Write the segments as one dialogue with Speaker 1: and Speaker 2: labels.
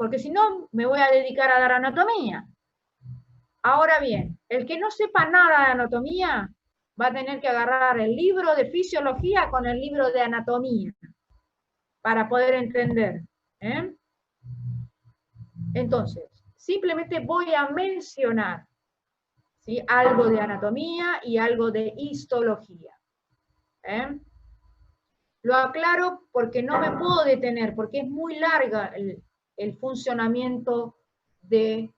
Speaker 1: porque si no me voy a dedicar a dar anatomía. Ahora bien, el que no sepa nada de anatomía va a tener que agarrar el libro de fisiología con el libro de anatomía para poder entender. ¿Eh? Entonces, simplemente voy a mencionar, ¿sí?, algo de anatomía y algo de histología. ¿Eh? Lo aclaro porque no me puedo detener, porque es muy larga el funcionamiento del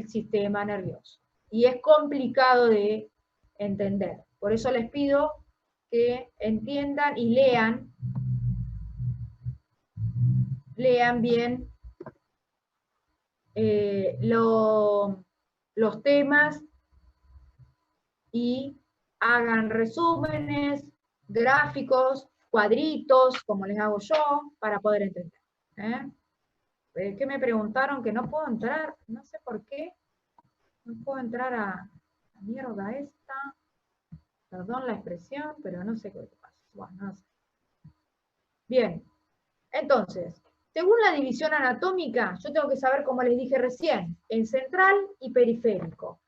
Speaker 1: sistema nervioso. Y es complicado de entender. Por eso les pido que entiendan y lean bien los temas y hagan resúmenes, gráficos, cuadritos, como les hago yo, para poder entender. ¿Qué me preguntaron? Que no puedo entrar, no sé por qué, no puedo entrar a la mierda esta, perdón la expresión, pero no sé qué pasa. Bueno, no sé. Bien, entonces, según la división anatómica, yo tengo que saber, como les dije recién, en central y periférico.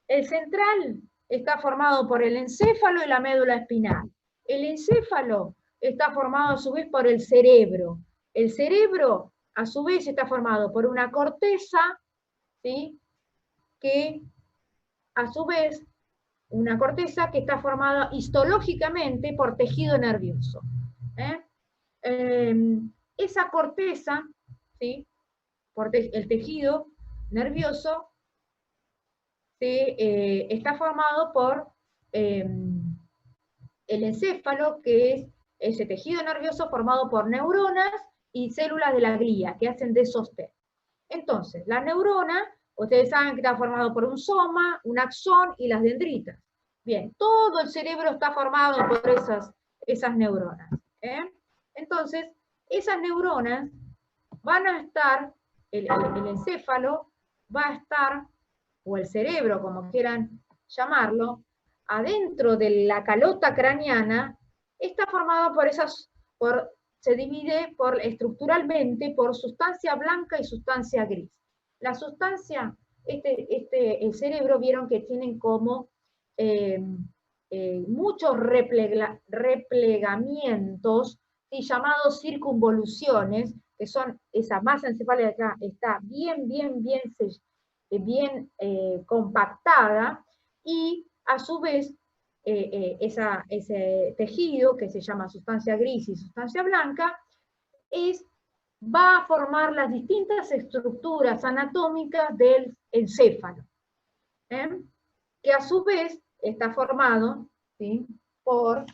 Speaker 1: El central está formado por el encéfalo y la médula espinal. El encéfalo está formado a su vez por el cerebro. El cerebro, a su vez, está formado por una corteza, ¿sí?, que a su vez, una corteza que está formada histológicamente por tejido nervioso. Esa corteza, ¿sí?, por el tejido nervioso, está formado por el encéfalo, que es ese tejido nervioso formado por neuronas y células de la glía, que hacen de sostén. Entonces, la neurona, ustedes saben que está formado por un soma, un axón y las dendritas. Bien, todo el cerebro está formado por esas neuronas. Entonces, esas neuronas van a estar, el encéfalo va a estar, o el cerebro, como quieran llamarlo, adentro de la calota craneana, está formado se divide estructuralmente por sustancia blanca y sustancia gris. La sustancia, el cerebro, vieron que tienen como muchos replegamientos, ¿sí?, llamados circunvoluciones, que son esa masa encefálica acá, está bien compactada, y a su vez ese tejido, que se llama sustancia gris y sustancia blanca, va a formar las distintas estructuras anatómicas del encéfalo, que a su vez está formado, ¿sí?, por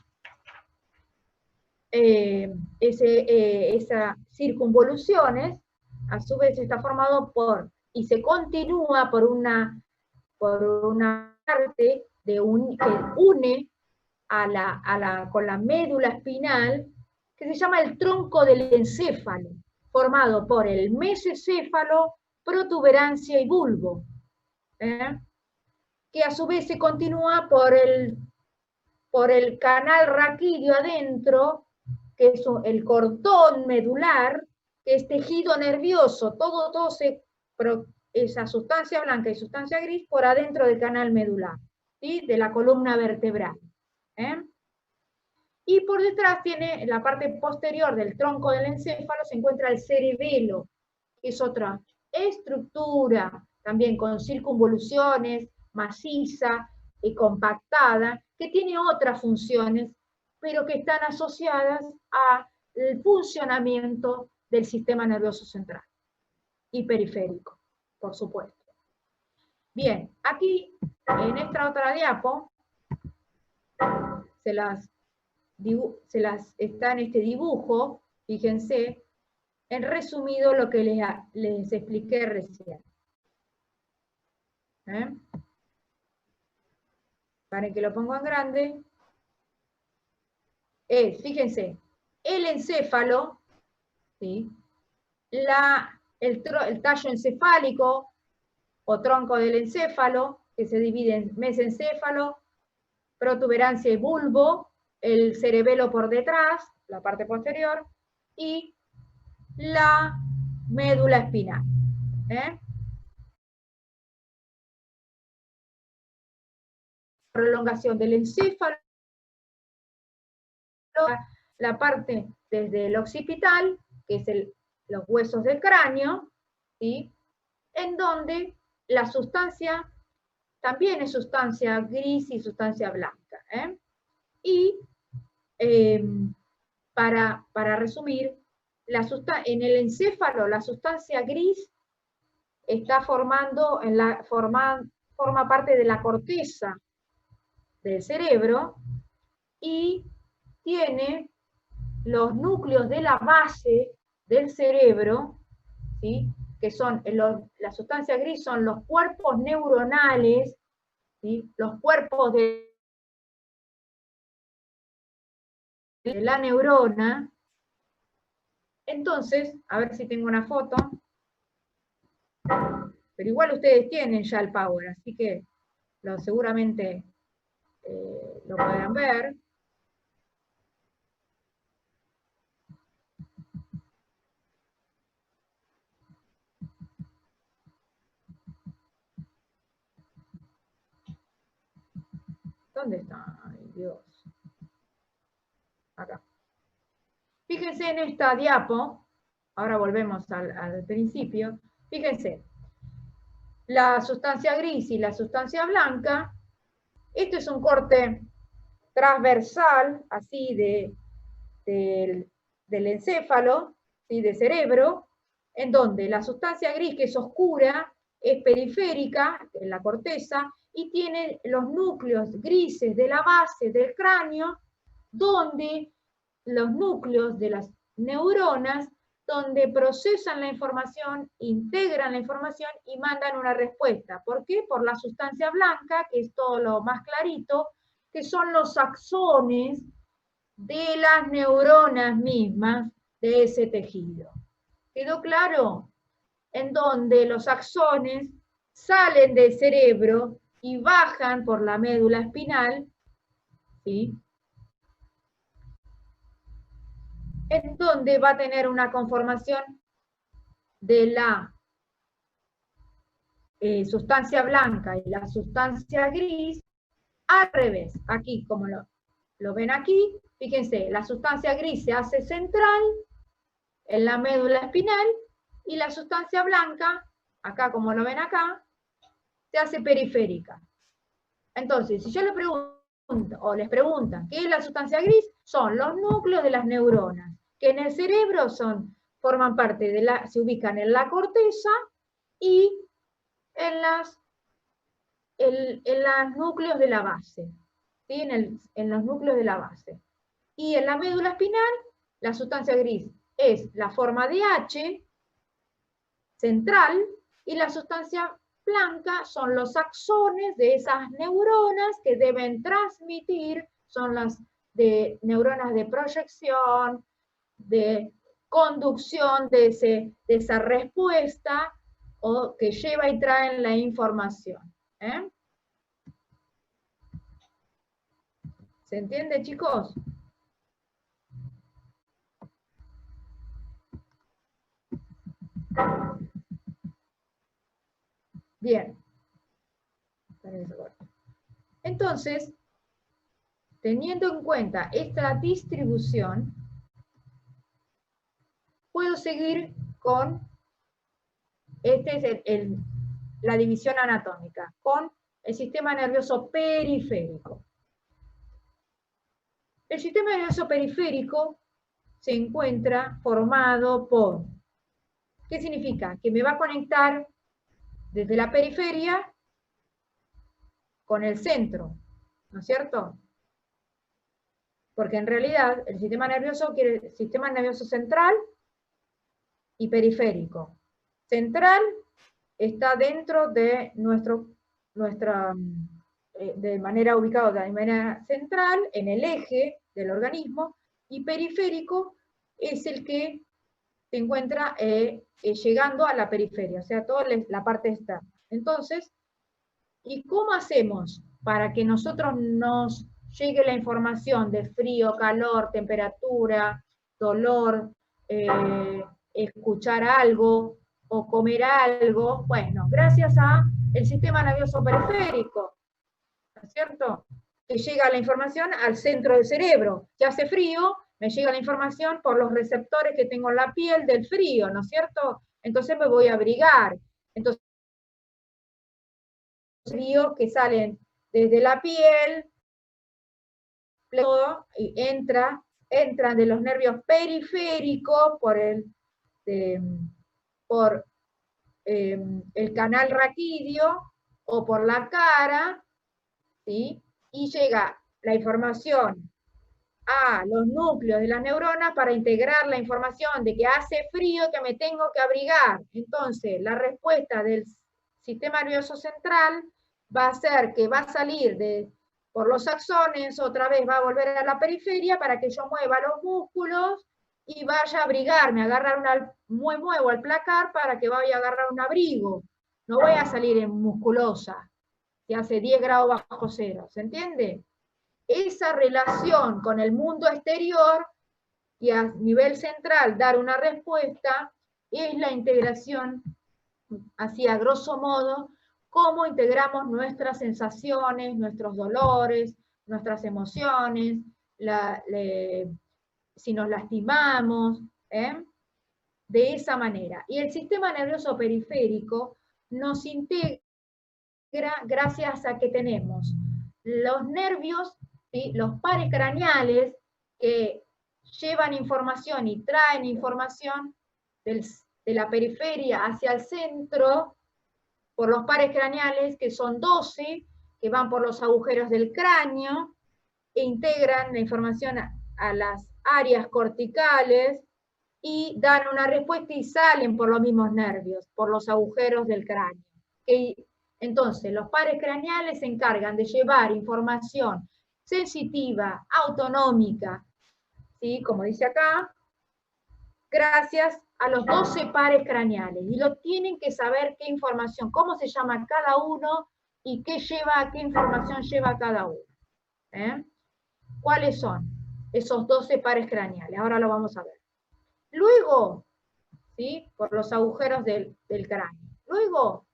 Speaker 1: esas circunvoluciones, a su vez está formado y se continúa por una parte que une con la médula espinal, que se llama el tronco del encéfalo, formado por el mesencéfalo, protuberancia y bulbo, que a su vez se continúa por el canal raquídeo adentro, que es el cordón medular, que es tejido nervioso, esa sustancia blanca y sustancia gris por adentro del canal medular, ¿sí?, de la columna vertebral. Y por detrás tiene, en la parte posterior del tronco del encéfalo, se encuentra el cerebelo, que es otra estructura, también con circunvoluciones, maciza y compactada, que tiene otras funciones, pero que están asociadas al funcionamiento del sistema nervioso central y periférico, por supuesto. Bien, aquí, en esta otra diapo, está en este dibujo, fíjense, en resumido lo que les expliqué recién. Para que lo pongo en grande. Fíjense, el encéfalo, ¿sí?, el tallo encefálico o tronco del encéfalo, que se divide en mesencéfalo, protuberancia y bulbo, el cerebelo por detrás, la parte posterior, y la médula espinal. Prolongación del encéfalo, la parte desde el occipital, que es los huesos del cráneo, ¿sí? En donde la sustancia también es sustancia gris y sustancia blanca. Y para resumir, en el encéfalo la sustancia gris está forma parte de la corteza del cerebro y tiene los núcleos de la base del cerebro, ¿sí? Que son, la sustancia gris son los cuerpos neuronales, ¿sí? Los cuerpos de la neurona. Entonces, a ver si tengo una foto, pero igual ustedes tienen ya el Power, así que seguramente lo podrán ver. ¿Dónde está? Ay, Dios. Acá. Fíjense en esta diapo, ahora volvemos al principio, fíjense, la sustancia gris y la sustancia blanca, esto es un corte transversal, así del encéfalo, ¿sí? De cerebro, en donde la sustancia gris, que es oscura, es periférica, en la corteza, y tiene los núcleos grises de la base del cráneo, donde los núcleos de las neuronas, donde procesan la información, integran la información y mandan una respuesta. ¿Por qué? Por la sustancia blanca, que es todo lo más clarito, que son los axones de las neuronas mismas de ese tejido. ¿Quedó claro? En donde los axones salen del cerebro y bajan por la médula espinal, ¿sí? En donde va a tener una conformación de la sustancia blanca y la sustancia gris al revés. Aquí, como lo ven aquí, fíjense, la sustancia gris se hace central en la médula espinal y la sustancia blanca, acá como lo ven acá, se hace periférica. Entonces, si yo les pregunto, o les preguntan, ¿qué es la sustancia gris? Son los núcleos de las neuronas, que en el cerebro forman parte se ubican en la corteza y en los núcleos de la base, ¿sí? En los núcleos de la base. Y en la médula espinal, la sustancia gris es la forma de H central y la sustancia blanca son los axones de esas neuronas que deben transmitir, son las neuronas de proyección, de conducción de esa respuesta o que lleva y trae la información. ¿Se entiende, chicos? Bien. Entonces, teniendo en cuenta esta distribución, puedo seguir con, la división anatómica, con el sistema nervioso periférico. El sistema nervioso periférico se encuentra formado por, ¿qué significa? Que me va a conectar desde la periferia con el centro, ¿no es cierto? Porque en realidad el sistema nervioso quiere sistema nervioso central y periférico. Central está dentro de de manera ubicada de manera central, en el eje del organismo, y periférico es el que se encuentra llegando a la periferia, o sea, toda la parte externa. Entonces, ¿y cómo hacemos para que nosotros nos llegue la información de frío, calor, temperatura, dolor, escuchar algo o comer algo, bueno, gracias a el sistema nervioso periférico, ¿no es cierto? Que llega la información al centro del cerebro. Si hace frío, me llega la información por los receptores que tengo en la piel del frío, ¿no es cierto? Entonces me voy a abrigar. Entonces, fríos que salen desde la piel, todo, y entran de los nervios periféricos por el canal raquídeo o por la cara, ¿sí? Y llega la información a los núcleos de las neuronas para integrar la información de que hace frío, que me tengo que abrigar. Entonces, la respuesta del sistema nervioso central va a ser que va a salir por los axones, otra vez va a volver a la periferia para que yo mueva los músculos y vaya a abrigarme, muevo el placar para que vaya a agarrar un abrigo. No voy a salir en musculosa, que hace 10 grados bajo cero, ¿se entiende? Esa relación con el mundo exterior y a nivel central dar una respuesta es la integración, así a grosso modo, cómo integramos nuestras sensaciones, nuestros dolores, nuestras emociones, si nos lastimamos, de esa manera. Y el sistema nervioso periférico nos integra gracias a que tenemos los nervios, ¿sí? Los pares craneales que llevan información y traen información de la periferia hacia el centro por los pares craneales, que son 12, que van por los agujeros del cráneo e integran la información a las áreas corticales y dan una respuesta y salen por los mismos nervios, por los agujeros del cráneo. Entonces, los pares craneales se encargan de llevar información sensitiva, autonómica, ¿sí? Como dice acá, gracias a los 12 pares craneales. Y lo tienen que saber qué información, cómo se llama cada uno y qué información lleva cada uno. ¿Cuáles son esos 12 pares craneales? Ahora lo vamos a ver. Luego, ¿sí? Por los agujeros del cráneo. Luego,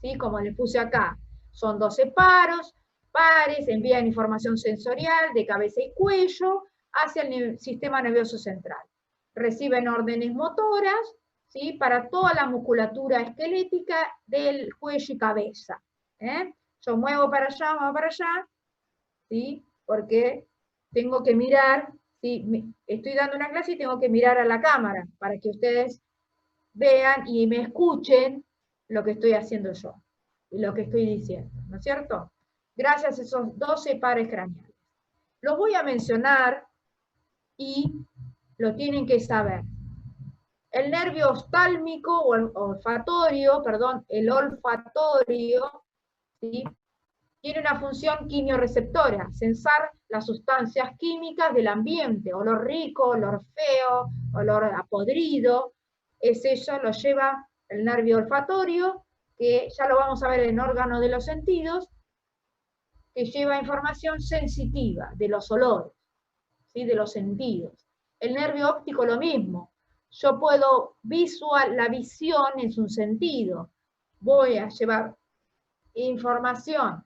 Speaker 1: ¿sí? Como les puse acá, son 12 pares, envían información sensorial de cabeza y cuello hacia el sistema nervioso central. Reciben órdenes motoras, ¿sí? Para toda la musculatura esquelética del cuello y cabeza. Yo muevo para allá, ¿sí? Porque tengo que mirar, ¿sí? Estoy dando una clase y tengo que mirar a la cámara para que ustedes vean y me escuchen lo que estoy haciendo yo, y lo que estoy diciendo, ¿no es cierto? Gracias a esos 12 pares craneales. Los voy a mencionar y lo tienen que saber. El nervio oftálmico o el olfatorio, ¿sí? Tiene una función quimioreceptora, sensar las sustancias químicas del ambiente, olor rico, olor feo, olor a podrido. Eso lo lleva el nervio olfatorio, que ya lo vamos a ver en órgano de los sentidos, que lleva información sensitiva de los olores, ¿sí? De los sentidos. El nervio óptico lo mismo. Yo puedo la visión es un sentido. Voy a llevar información.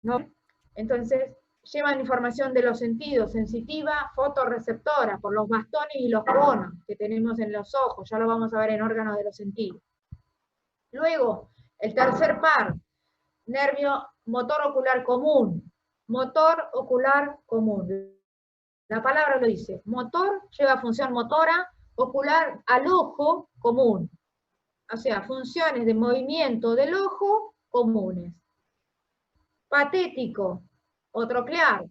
Speaker 1: ¿No? Entonces, llevan información de los sentidos, sensitiva, fotorreceptora, por los bastones y los conos que tenemos en los ojos, ya lo vamos a ver en órganos de los sentidos. Luego, el tercer par, nervio motor ocular común. Motor ocular común. La palabra lo dice. Motor lleva función motora, ocular al ojo común. O sea, funciones de movimiento del ojo comunes. Patético o troclear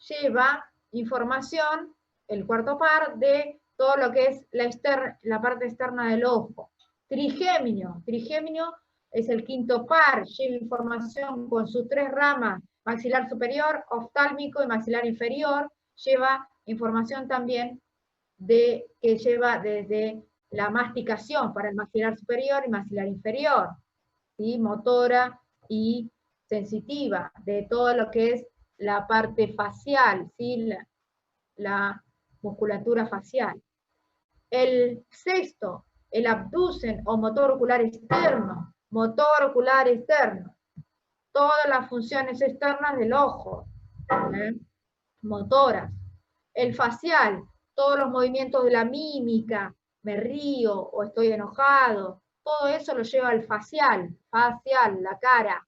Speaker 1: lleva información, el cuarto par, de todo lo que es la parte externa del ojo. Trigémino es el quinto par, lleva información con sus 3 ramas, maxilar superior, oftálmico y maxilar inferior, lleva información también que lleva desde la masticación para el maxilar superior y maxilar inferior, ¿sí? Motora y sensitiva, de todo lo que es la parte facial, ¿sí? La musculatura facial. El sexto, el abducen o motor ocular externo. Motor ocular externo. Todas las funciones externas del ojo. Motoras. El facial, todos los movimientos de la mímica, me río o estoy enojado, todo eso lo lleva al facial, la cara.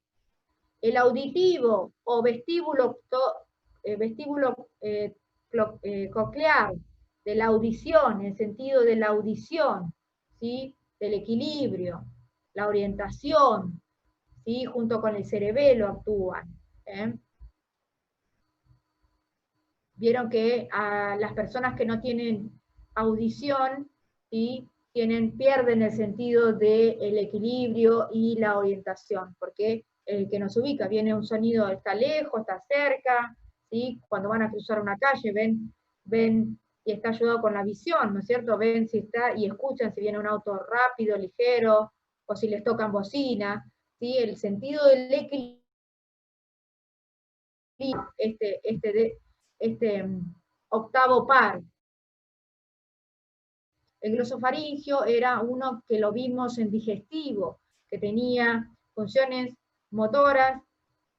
Speaker 1: El auditivo o vestíbulo coclear, de la audición, en el sentido de la audición, ¿sí? Del equilibrio, la orientación, ¿sí? Junto con el cerebelo actúan. Vieron que a las personas que no tienen audición, ¿sí? Pierden el sentido del equilibrio y la orientación, porque el que nos ubica, viene un sonido, está lejos, está cerca, ¿sí? Cuando van a cruzar una calle ven y está ayudado con la visión, ¿no es cierto? Ven si está y escuchan si viene un auto rápido, ligero, o si les tocan bocina, ¿sí? El sentido del equilibrio, octavo par. El glosofaringio era uno que lo vimos en digestivo, que tenía funciones motoras,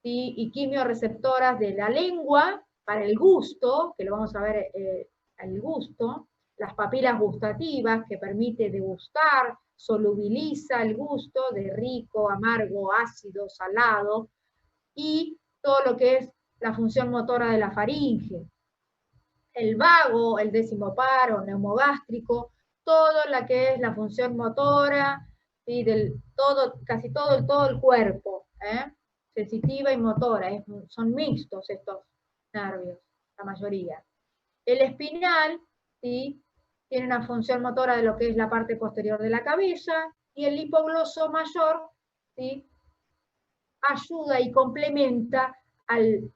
Speaker 1: ¿sí? Y quimioreceptoras de la lengua para el gusto, que lo vamos a ver el gusto, las papilas gustativas, que permite degustar, solubiliza el gusto de rico, amargo, ácido, salado, y todo lo que es la función motora de la faringe. El vago, el décimo par o neumogástrico, todo lo que es la función motora, ¿sí? Casi todo el cuerpo, sensitiva y motora, son mixtos estos nervios, la mayoría. El espinal, ¿sí? Tiene una función motora de lo que es la parte posterior de la cabeza, y el hipogloso mayor, ¿sí? Ayuda y complementa al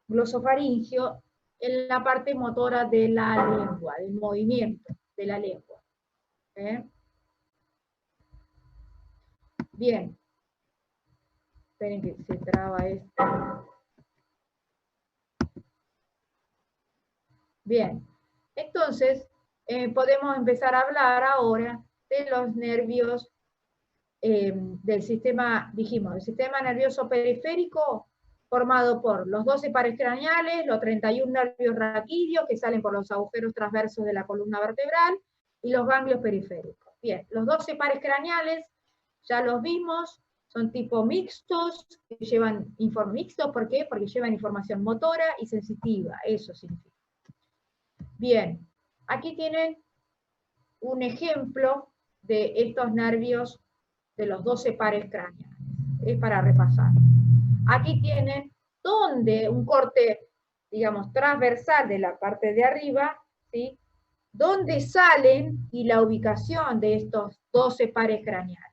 Speaker 1: glosofaringio en la parte motora de la lengua, del movimiento de la lengua. Bien. Esperen que se traba esto. Bien. Entonces, podemos empezar a hablar ahora de los nervios del sistema, dijimos, el sistema nervioso periférico, formado por los 12 pares craneales, los 31 nervios raquídeos que salen por los agujeros transversos de la columna vertebral, y los ganglios periféricos. Bien, los 12 pares craneales, ya los vimos, son tipo mixtos, que llevan mixtos, ¿por qué? Porque llevan información motora y sensitiva, eso significa. Bien, aquí tienen un ejemplo de estos nervios de los 12 pares craneales. Es para repasar. Aquí tienen donde un corte, digamos, transversal de la parte de arriba, ¿sí? Donde salen y la ubicación de estos 12 pares craneales.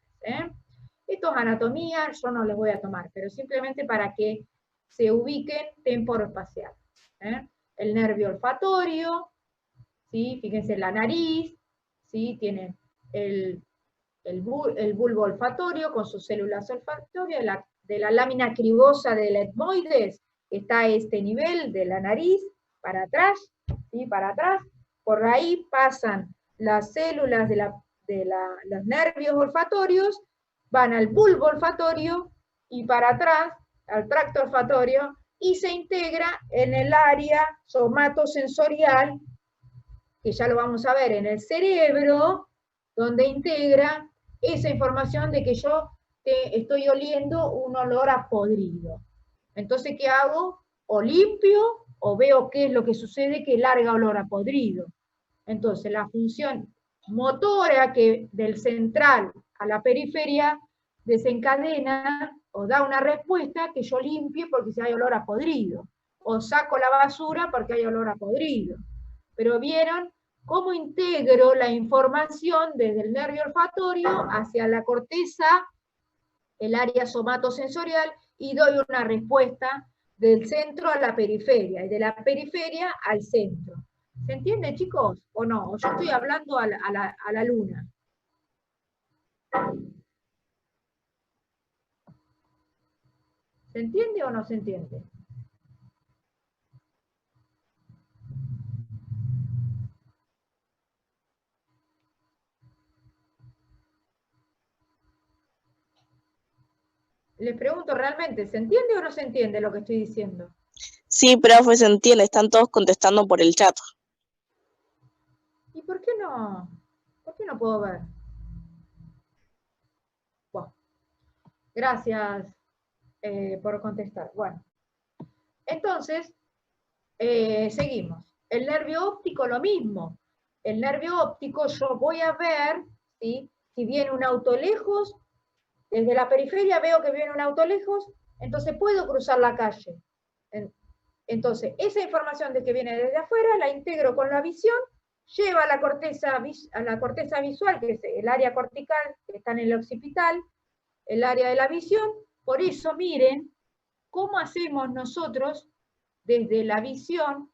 Speaker 1: Esto es anatomía, yo no les voy a tomar, pero simplemente para que se ubiquen temporoespacial. El nervio olfatorio, ¿sí? Fíjense la nariz, ¿sí? Tienen el bulbo olfatorio con sus células olfatorias, de la lámina cribosa del etmoides, está a este nivel de la nariz, para atrás, ¿sí? Para atrás, por ahí pasan las células de los nervios olfatorios, van al bulbo olfatorio y para atrás, al tracto olfatorio, y se integra en el área somatosensorial, que ya lo vamos a ver en el cerebro, donde integra esa información de que yo estoy oliendo un olor a podrido. Entonces, ¿qué hago? O limpio o veo qué es lo que sucede que larga olor a podrido. Entonces, la función motora que del central a la periferia desencadena o da una respuesta que yo limpie porque si hay olor a podrido, o saco la basura porque hay olor a podrido. Pero vieron cómo integro la información desde el nervio olfatorio hacia la corteza, el área somatosensorial, y doy una respuesta del centro a la periferia, y de la periferia al centro. ¿Se entiende, chicos? ¿O no? ¿O yo estoy hablando a la luna? ¿Se entiende o no se entiende? Les pregunto realmente, ¿se entiende o no se entiende lo que estoy diciendo?
Speaker 2: Sí, profe, se entiende, están todos contestando por el chat.
Speaker 1: ¿Y por qué no? ¿Por qué no puedo ver? Bueno, gracias por contestar. Bueno, entonces, seguimos. El nervio óptico, lo mismo. El nervio óptico, yo voy a ver, ¿sí? Si viene un auto lejos, desde la periferia veo que viene un auto lejos, entonces puedo cruzar la calle. Entonces, esa información de que viene desde afuera la integro con la visión, lleva a la corteza visual, que es el área cortical, que está en el occipital, el área de la visión. Por eso, miren cómo hacemos nosotros desde la visión,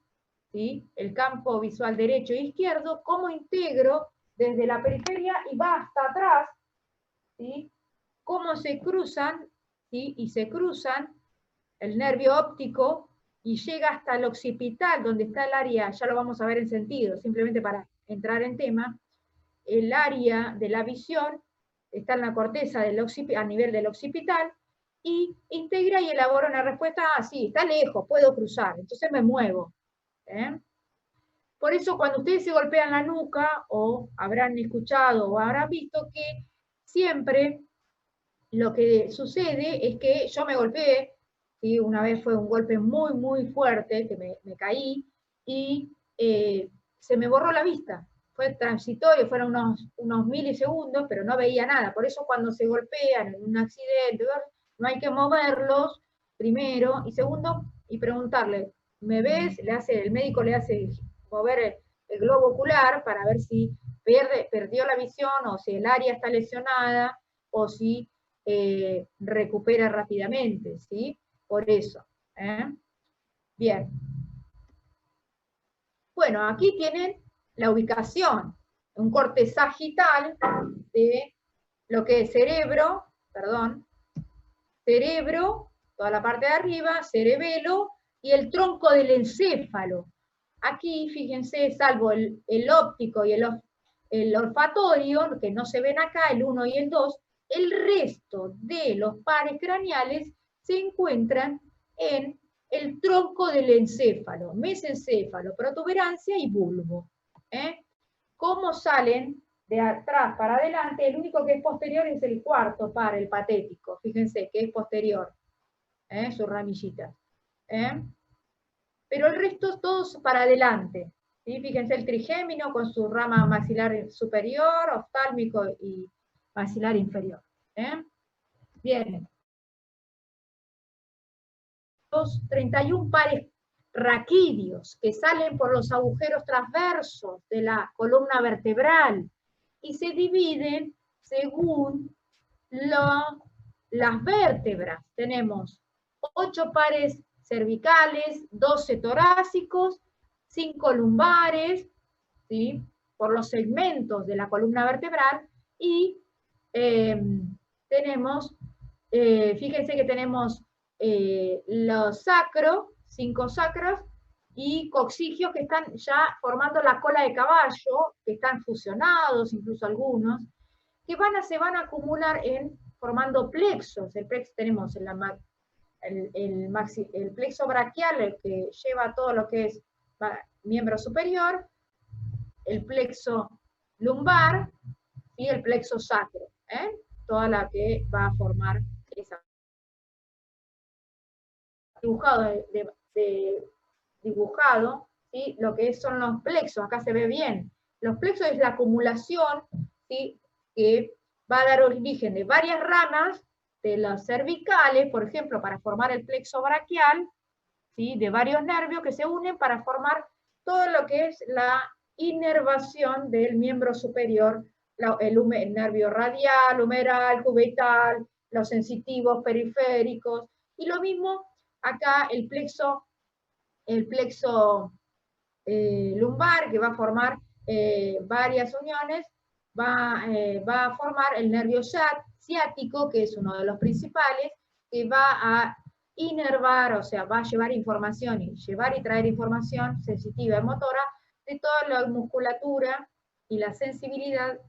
Speaker 1: ¿sí? El campo visual derecho e izquierdo, cómo integro desde la periferia y va hasta atrás, ¿sí? Cómo se cruzan, ¿sí? Y se cruzan el nervio óptico y llega hasta el occipital, donde está el área, ya lo vamos a ver en sentido, simplemente para entrar en tema, el área de la visión está en la corteza a nivel del occipital, y integra y elabora una respuesta, sí, está lejos, puedo cruzar, entonces me muevo. ¿eh? Por eso cuando ustedes se golpean la nuca, o habrán escuchado o habrán visto que siempre lo que sucede es que yo me golpeé, ¿sí? Una vez fue un golpe muy, muy fuerte, que me caí, y se me borró la vista. Fue transitorio, fueron unos milisegundos, pero no veía nada. Por eso cuando se golpean en un accidente, no hay que moverlos, primero, y segundo, y preguntarle, ¿me ves? El médico le hace mover el globo ocular para ver si perdió la visión, o si el área está lesionada, o si recupera rápidamente, ¿sí? Por eso. Bien. Bueno, aquí tienen la ubicación, un corte sagital de lo que es cerebro, toda la parte de arriba, cerebelo, y el tronco del encéfalo. Aquí, fíjense, salvo el óptico y el olfatorio, que no se ven acá, el 1 y el 2, el resto de los pares craneales se encuentran en el tronco del encéfalo, mesencéfalo, protuberancia y bulbo. ¿Cómo salen de atrás para adelante? El único que es posterior es el cuarto par, el patético. Fíjense que es posterior, sus ramillitas. Pero el resto todos para adelante. ¿Sí? Fíjense el trigémino con su rama maxilar superior, oftálmico y maxilar inferior. Bien. Los 31 pares raquídeos que salen por los agujeros transversos de la columna vertebral y se dividen según las vértebras. Tenemos 8 pares cervicales, 12 torácicos, 5 lumbares, ¿sí? Por los segmentos de la columna vertebral, y tenemos, fíjense que tenemos los sacros, 5 sacros, y coccigios que están ya formando la cola de caballo, que están fusionados, incluso algunos, que se van a acumular formando plexos. El plexo tenemos el plexo braquial, el que lleva todo lo que es miembro superior, el plexo lumbar y el plexo sacro, toda la que va a formar esa. Dibujado, ¿sí? Lo que son los plexos, acá se ve bien. Los plexos es la acumulación, ¿sí? Que va a dar origen de varias ramas de las cervicales, por ejemplo, para formar el plexo braquial, ¿sí? De varios nervios que se unen para formar todo lo que es la inervación del miembro superior, el nervio radial, humeral, cubital, los sensitivos periféricos, y lo mismo acá el plexo lumbar, que va a formar varias uniones, va a formar el nervio ciático, que es uno de los principales, que va a inervar, o sea, va a llevar información, y llevar y traer información sensitiva y motora de toda la musculatura y la sensibilidad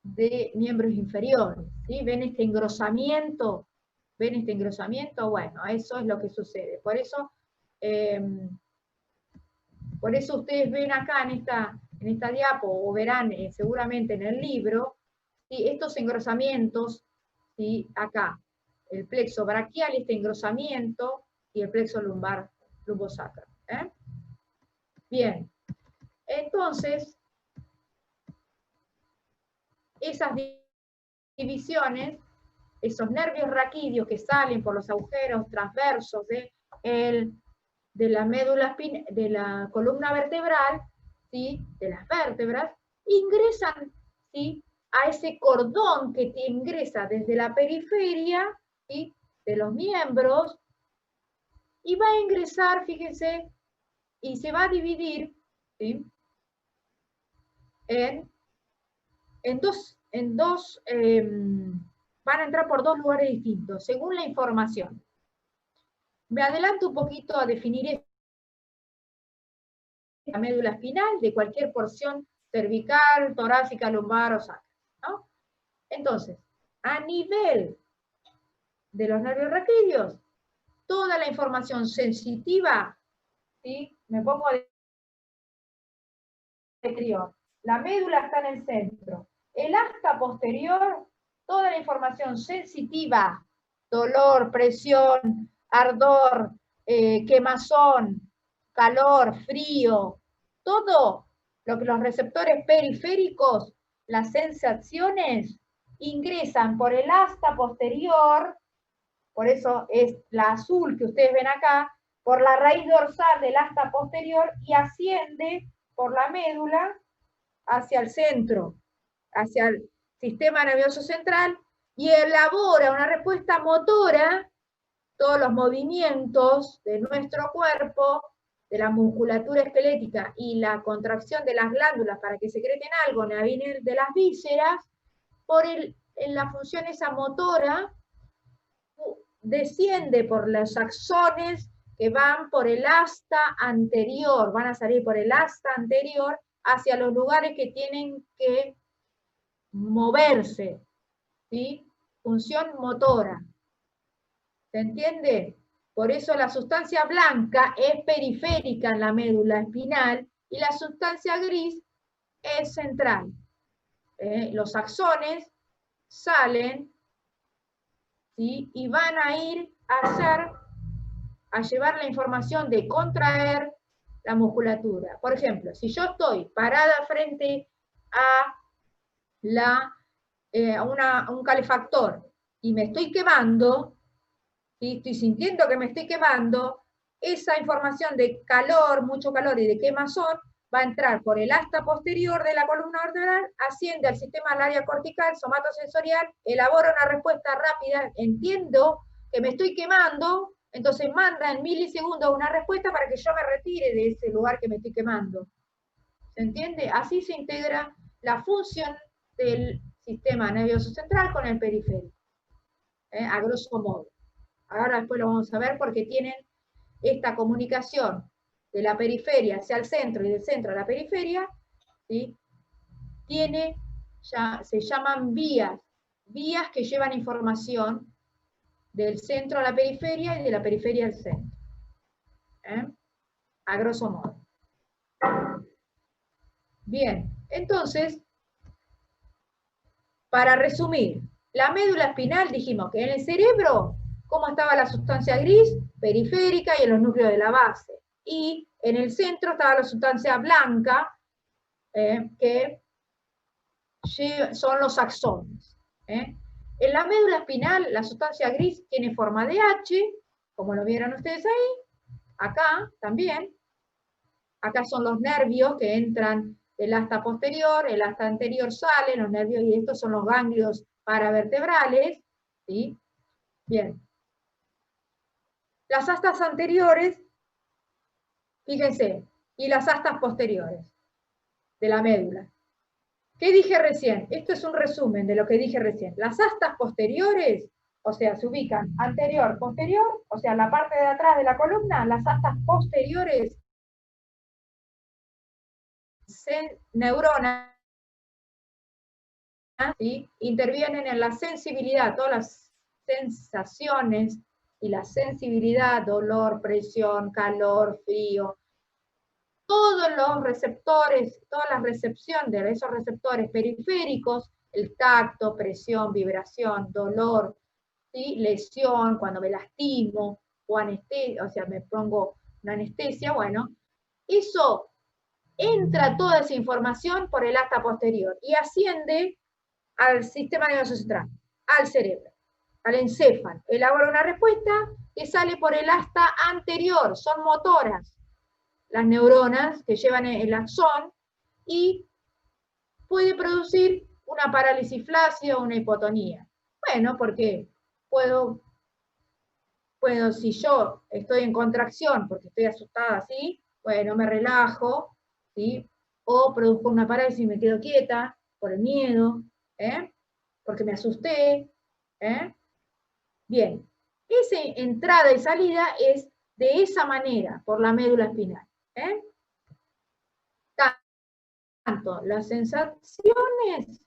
Speaker 1: de miembros inferiores. ¿Sí? ¿Ven este engrosamiento ¿Ven este engrosamiento? Bueno, eso es lo que sucede. Por eso ustedes ven acá en esta diapo, o verán seguramente en el libro, ¿sí? Estos engrosamientos, ¿sí? Acá, el plexo braquial, este engrosamiento, y el plexo lumbar, lumbosacro. Bien, entonces, esas divisiones, esos nervios raquídeos que salen por los agujeros transversos de la médula de la columna vertebral, ¿sí? De las vértebras, ingresan, ¿sí? A ese cordón que te ingresa desde la periferia, ¿sí? De los miembros, y va a ingresar, fíjense, y se va a dividir, ¿sí? Van a entrar por dos lugares distintos, según la información. Me adelanto un poquito a definir la médula espinal de cualquier porción cervical, torácica, lumbar o sacra, ¿no? Entonces, a nivel de los nervios raquídeos, toda la información sensitiva, ¿sí? Me pongo de anterior. La médula está en el centro. El asta posterior, toda la información sensitiva, dolor, presión, ardor, quemazón, calor, frío, todo lo que los receptores periféricos, las sensaciones, ingresan por el asta posterior, por eso es la azul que ustedes ven acá, por la raíz dorsal del asta posterior y asciende por la médula hacia el centro, hacia el sistema nervioso central, y elabora una respuesta motora, todos los movimientos de nuestro cuerpo, de la musculatura esquelética y la contracción de las glándulas para que secreten algo a nivel de las vísceras, en la función esa motora, desciende por los axones que van por el asta anterior, van a salir por el asta anterior hacia los lugares que tienen que moverse, ¿sí? Función motora. ¿Se entiende? Por eso la sustancia blanca es periférica en la médula espinal y la sustancia gris es central. Los axones salen, ¿sí? Y van a ir a llevar la información de contraer la musculatura. Por ejemplo, si yo estoy parada frente a un calefactor y me estoy quemando, ¿sí? Estoy sintiendo que me estoy quemando, esa información de calor, mucho calor y de quemazón va a entrar por el asta posterior de la columna vertebral, asciende al sistema del área cortical, somatosensorial, elabora una respuesta rápida, entiendo que me estoy quemando, entonces manda en milisegundos una respuesta para que yo me retire de ese lugar que me estoy quemando. ¿Se entiende? Así se integra la función del sistema nervioso central con el periférico, a grosso modo. Ahora después lo vamos a ver porque tienen esta comunicación de la periferia hacia el centro y del centro a la periferia, ¿sí? Se llaman vías que llevan información del centro a la periferia y de la periferia al centro. A grosso modo. Bien, entonces, para resumir, la médula espinal dijimos que en el cerebro, ¿cómo estaba la sustancia gris? Periférica y en los núcleos de la base. Y en el centro estaba la sustancia blanca, que son los axones. En la médula espinal, la sustancia gris tiene forma de H, como lo vieron ustedes ahí, acá también. Acá son los nervios que entran del asta posterior, el asta anterior sale, los nervios, y estos son los ganglios paravertebrales, ¿sí? Bien. Las astas anteriores, fíjense, y las astas posteriores de la médula. ¿Qué dije recién? Esto es un resumen de lo que dije recién. Las astas posteriores, o sea, se ubican anterior, posterior, o sea, la parte de atrás de la columna, las astas posteriores, neuronas, ¿sí? Intervienen en la sensibilidad, todas las sensaciones y la sensibilidad, dolor, presión, calor, frío, todos los receptores, toda la recepción de esos receptores periféricos, el tacto, presión, vibración, dolor, ¿sí? Lesión, cuando me lastimo, o anestesia, o sea, me pongo una anestesia, bueno, eso entra toda esa información por el asta posterior y asciende al sistema nervioso central, al cerebro, al encéfalo. Elabora una respuesta que sale por el asta anterior, son motoras las neuronas que llevan el axón y puede producir una parálisis flácida o una hipotonía. Bueno, porque puedo, si yo estoy en contracción porque estoy asustada así, bueno, me relajo, ¿sí? O produzco una parálisis y me quedo quieta por el miedo, porque me asusté. Bien, esa entrada y salida es de esa manera, por la médula espinal. Tanto las sensaciones,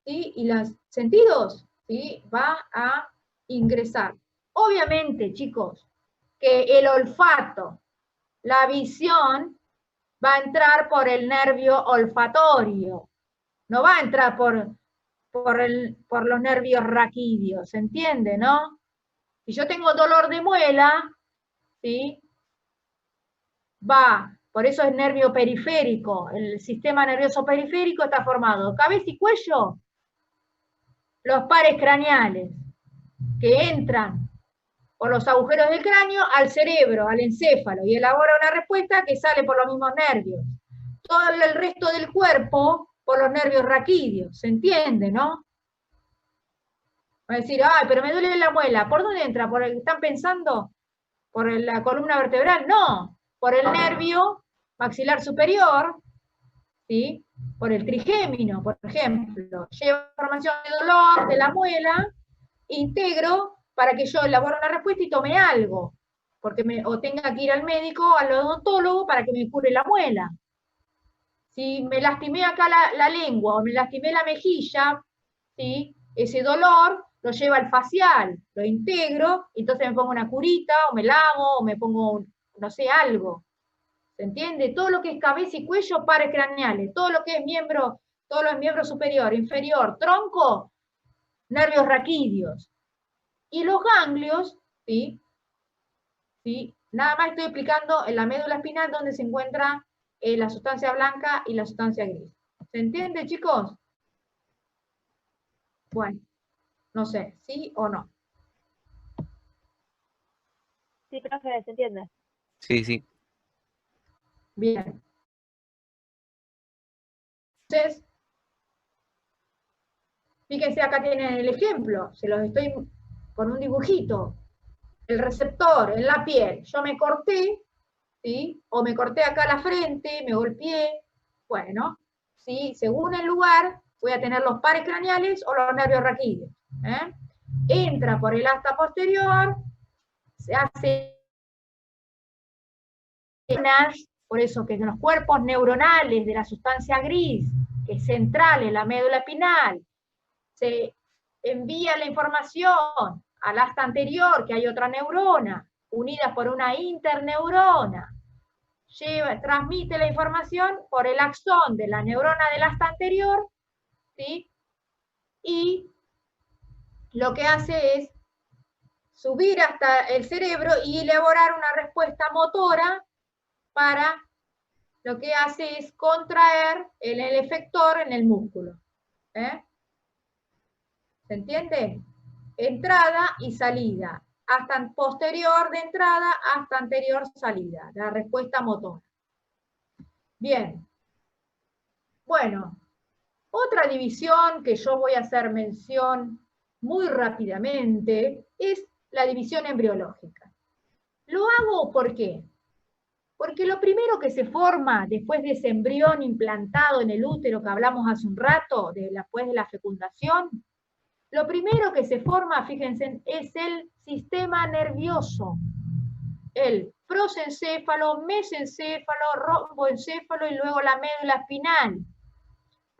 Speaker 1: ¿sí? Y los sentidos, ¿sí? Va a ingresar. Obviamente, chicos, que el olfato, la visión, va a entrar por el nervio olfatorio, no va a entrar por los nervios raquídeos, ¿se entiende, no? Si yo tengo dolor de muela, ¿sí? Va, por eso es nervio periférico, el sistema nervioso periférico está formado cabeza y cuello, los pares craneales, que entran por los agujeros del cráneo al cerebro, al encéfalo, y elabora una respuesta que sale por los mismos nervios. Todo el resto del cuerpo por los nervios raquídeos, ¿se entiende, no? Va a decir, ay, pero me duele la muela, ¿por dónde entra? ¿Por el que están pensando? ¿Por la columna vertebral? No, por el nervio maxilar superior, ¿sí? Por el trigémino, por ejemplo. Lleva información de dolor de la muela, integro para que yo elabore una respuesta y tome algo, porque o tenga que ir al médico, al odontólogo, para que me cure la muela. Si me lastimé acá la lengua o me lastimé la mejilla, ¿sí? Ese dolor lo lleva al facial, lo integro, y entonces me pongo una curita, o me lavo, o me pongo, no sé, algo. ¿Se entiende? Todo lo que es cabeza y cuello, pares craneales, todo lo que es miembro, todos los miembros superior, inferior, tronco, nervios raquídeos. Y los ganglios, ¿sí? ¿Sí? Nada más estoy explicando en la médula espinal donde se encuentra la sustancia blanca y la sustancia gris. ¿Se entiende, chicos? Bueno, no sé, ¿sí o no?
Speaker 3: Sí, profe, ¿se entiende?
Speaker 4: Sí, sí.
Speaker 1: Bien. Entonces, fíjense, acá tienen el ejemplo, se los estoy con un dibujito. El receptor en la piel, yo me corté, ¿sí? O me corté acá la frente, me golpeé, bueno, ¿sí? Según el lugar, voy a tener los pares craneales o los nervios raquídeos. Entra por el asta posterior, se hace por eso que en los cuerpos neuronales de la sustancia gris, que es central en la médula espinal, se envía la información al asta anterior, que hay otra neurona, unidas por una interneurona, transmite la información por el axón de la neurona del asta anterior, ¿sí? Y lo que hace es subir hasta el cerebro y elaborar una respuesta motora para, lo que hace es contraer el efector en el músculo. ¿Se entiende? Entrada y salida. Hasta posterior de entrada hasta anterior salida. La respuesta motora. Bien. Bueno, otra división que yo voy a hacer mención muy rápidamente es la división embriológica. Lo hago ¿por qué? Porque lo primero que se forma después de ese embrión implantado en el útero que hablamos hace un rato, después de la fecundación, lo primero que se forma, fíjense, es el sistema nervioso. El prosencéfalo, mesencéfalo, romboencéfalo y luego la médula espinal.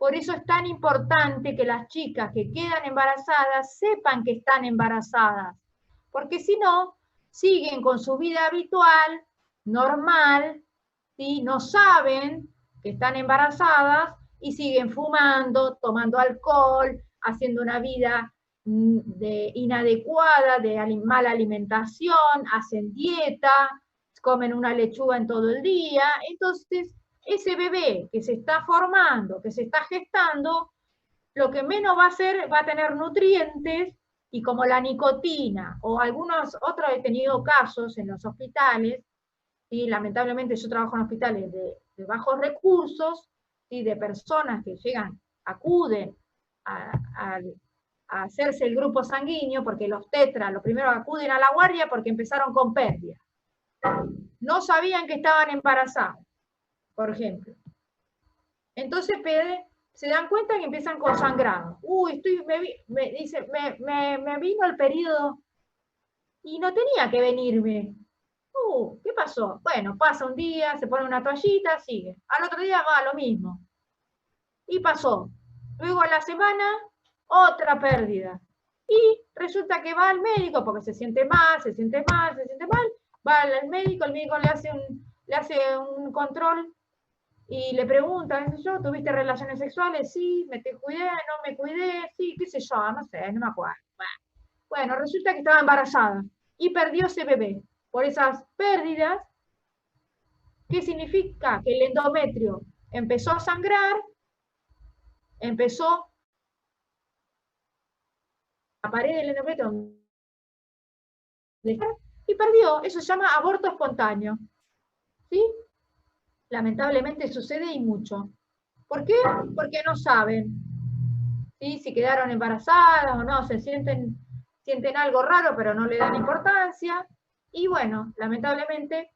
Speaker 1: Por eso es tan importante que las chicas que quedan embarazadas sepan que están embarazadas, porque si no, siguen con su vida habitual, normal, ¿sí? No saben que están embarazadas y siguen fumando, tomando alcohol, haciendo una vida inadecuada, de mala alimentación, hacen dieta, comen una lechuga en todo el día. Entonces, ese bebé que se está formando, que se está gestando, lo que menos va a hacer, va a tener nutrientes, y como la nicotina, o algunos otros, he tenido casos en los hospitales, y lamentablemente yo trabajo en hospitales de bajos recursos, y de personas que llegan, acuden a hacerse el grupo sanguíneo, porque los tetras, los primeros acuden a la guardia porque empezaron con pérdida. No sabían que estaban embarazadas, por ejemplo. Entonces se dan cuenta que empiezan con sangrado. Uy, me vino el periodo y no tenía que venirme. ¿Qué pasó? Bueno, pasa un día, se pone una toallita, sigue. Al otro día va lo mismo. Y pasó. Luego a la semana, otra pérdida. Y resulta que va al médico porque se siente mal, se siente mal, va al médico, el médico le hace un control y le pregunta, ¿qué sé yo? ¿Tuviste relaciones sexuales? Sí, me te cuidé, no me cuidé, sí, qué sé yo, no sé, no me acuerdo. Bueno, resulta que estaba embarazada y perdió ese bebé. Por esas pérdidas, ¿qué significa? Que el endometrio empezó a sangrar, empezó la pared del endometrio y perdió. Eso se llama aborto espontáneo. ¿Sí? Lamentablemente sucede y mucho. ¿Por qué? Porque no saben, ¿sí? Si quedaron embarazadas o no, sienten algo raro, pero no le dan importancia. Y bueno, lamentablemente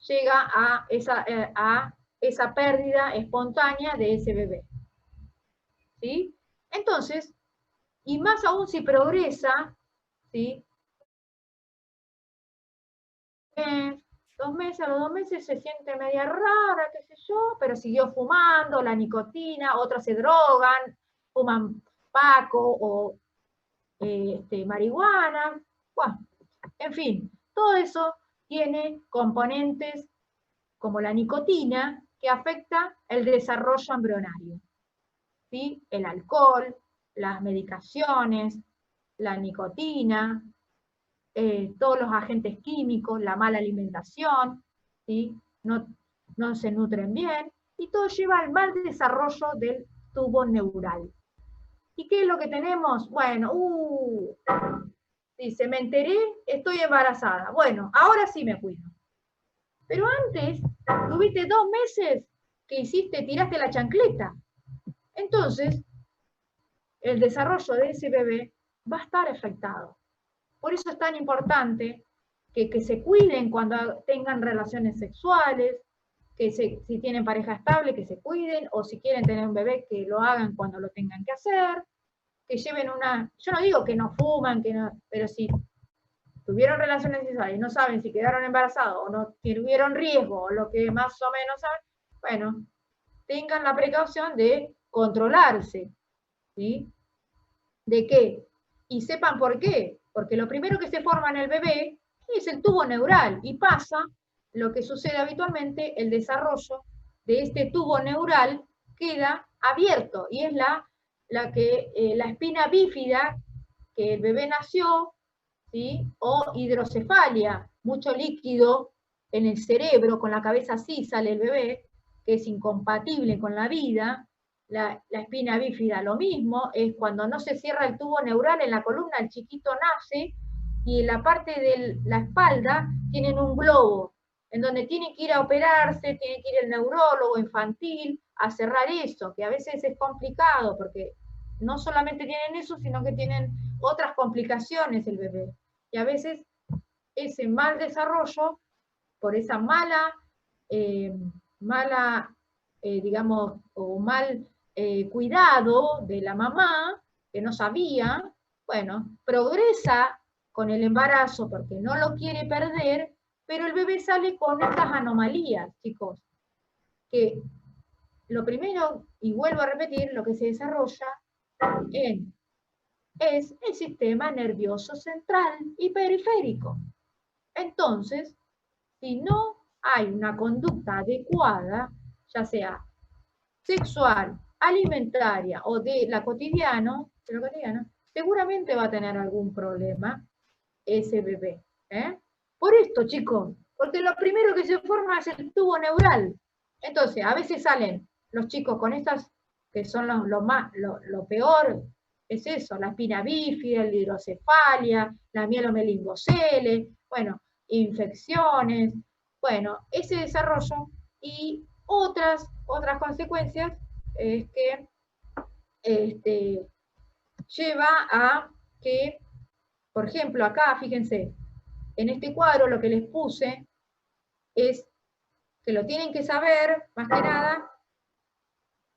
Speaker 1: llega a esa pérdida espontánea de ese bebé. ¿Sí? Entonces, y más aún si progresa, ¿sí? 2 meses, a los 2 meses se siente media rara, qué sé yo, pero siguió fumando, la nicotina, otros se drogan, fuman paco o marihuana, bueno, en fin, todo eso tiene componentes como la nicotina que afecta el desarrollo embrionario, ¿sí? El alcohol, las medicaciones, la nicotina, todos los agentes químicos, la mala alimentación, ¿sí? No se nutren bien, y todo lleva al mal desarrollo del tubo neural. ¿Y qué es lo que tenemos? Bueno, dice, me enteré, estoy embarazada. Bueno, ahora sí me cuido. Pero antes, tuviste 2 meses que tiraste la chancleta. Entonces, el desarrollo de ese bebé va a estar afectado. Por eso es tan importante que se cuiden cuando tengan relaciones sexuales, que si tienen pareja estable, que se cuiden, o si quieren tener un bebé, que lo hagan cuando lo tengan que hacer, que lleven yo no digo que no fuman, pero si tuvieron relaciones sexuales y no saben si quedaron embarazados o no tuvieron riesgo, o lo que más o menos saben, bueno, tengan la precaución de controlarse, ¿sí? ¿De qué? Y sepan por qué. Porque lo primero que se forma en el bebé es el tubo neural, y pasa lo que sucede habitualmente, el desarrollo de este tubo neural queda abierto, y es la espina bífida que el bebé nació, ¿sí? O hidrocefalia, mucho líquido en el cerebro, con la cabeza así sale el bebé, que es incompatible con la vida. La espina bífida lo mismo, es cuando no se cierra el tubo neural en la columna, el chiquito nace, y en la parte de la espalda tienen un globo, en donde tiene que ir a operarse, tiene que ir el neurólogo infantil a cerrar eso, que a veces es complicado, porque no solamente tienen eso, sino que tienen otras complicaciones el bebé. Y a veces ese mal desarrollo, por esa digamos, o mal cuidado de la mamá, que no sabía, bueno, progresa con el embarazo porque no lo quiere perder, pero el bebé sale con estas anomalías, chicos, que lo primero, y vuelvo a repetir, lo que se desarrolla es el sistema nervioso central y periférico. Entonces, si no hay una conducta adecuada, ya sea sexual, alimentaria o de lo cotidiano, seguramente va a tener algún problema ese bebé. Por esto, chicos, porque lo primero que se forma es el tubo neural. Entonces, a veces salen los chicos con estas, que son lo peor, es eso, la espina bífida, la hidrocefalia, la mielomeningocele, bueno, infecciones, bueno, ese desarrollo y otras consecuencias es que lleva a que, por ejemplo, acá, fíjense, en este cuadro lo que les puse es que lo tienen que saber, más que nada,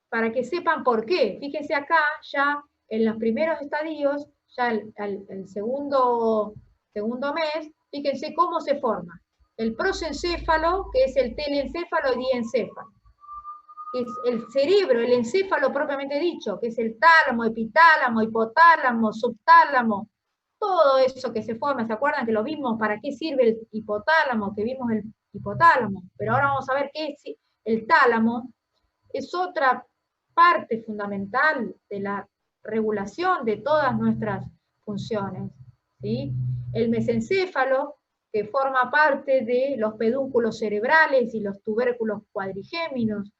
Speaker 1: para que sepan por qué. Fíjense acá, ya en los primeros estadios, ya el segundo mes, fíjense cómo se forma. El prosencéfalo, que es el telencéfalo y diencéfalo, que es el cerebro, el encéfalo propiamente dicho, que es el tálamo, epitálamo, hipotálamo, subtálamo, todo eso que se forma. ¿Se acuerdan que lo vimos? ¿Para qué sirve el hipotálamo? Que vimos el hipotálamo. Pero ahora vamos a ver qué es el tálamo. Es otra parte fundamental de la regulación de todas nuestras funciones, ¿sí? El mesencéfalo, que forma parte de los pedúnculos cerebrales y los tubérculos cuadrigéminos,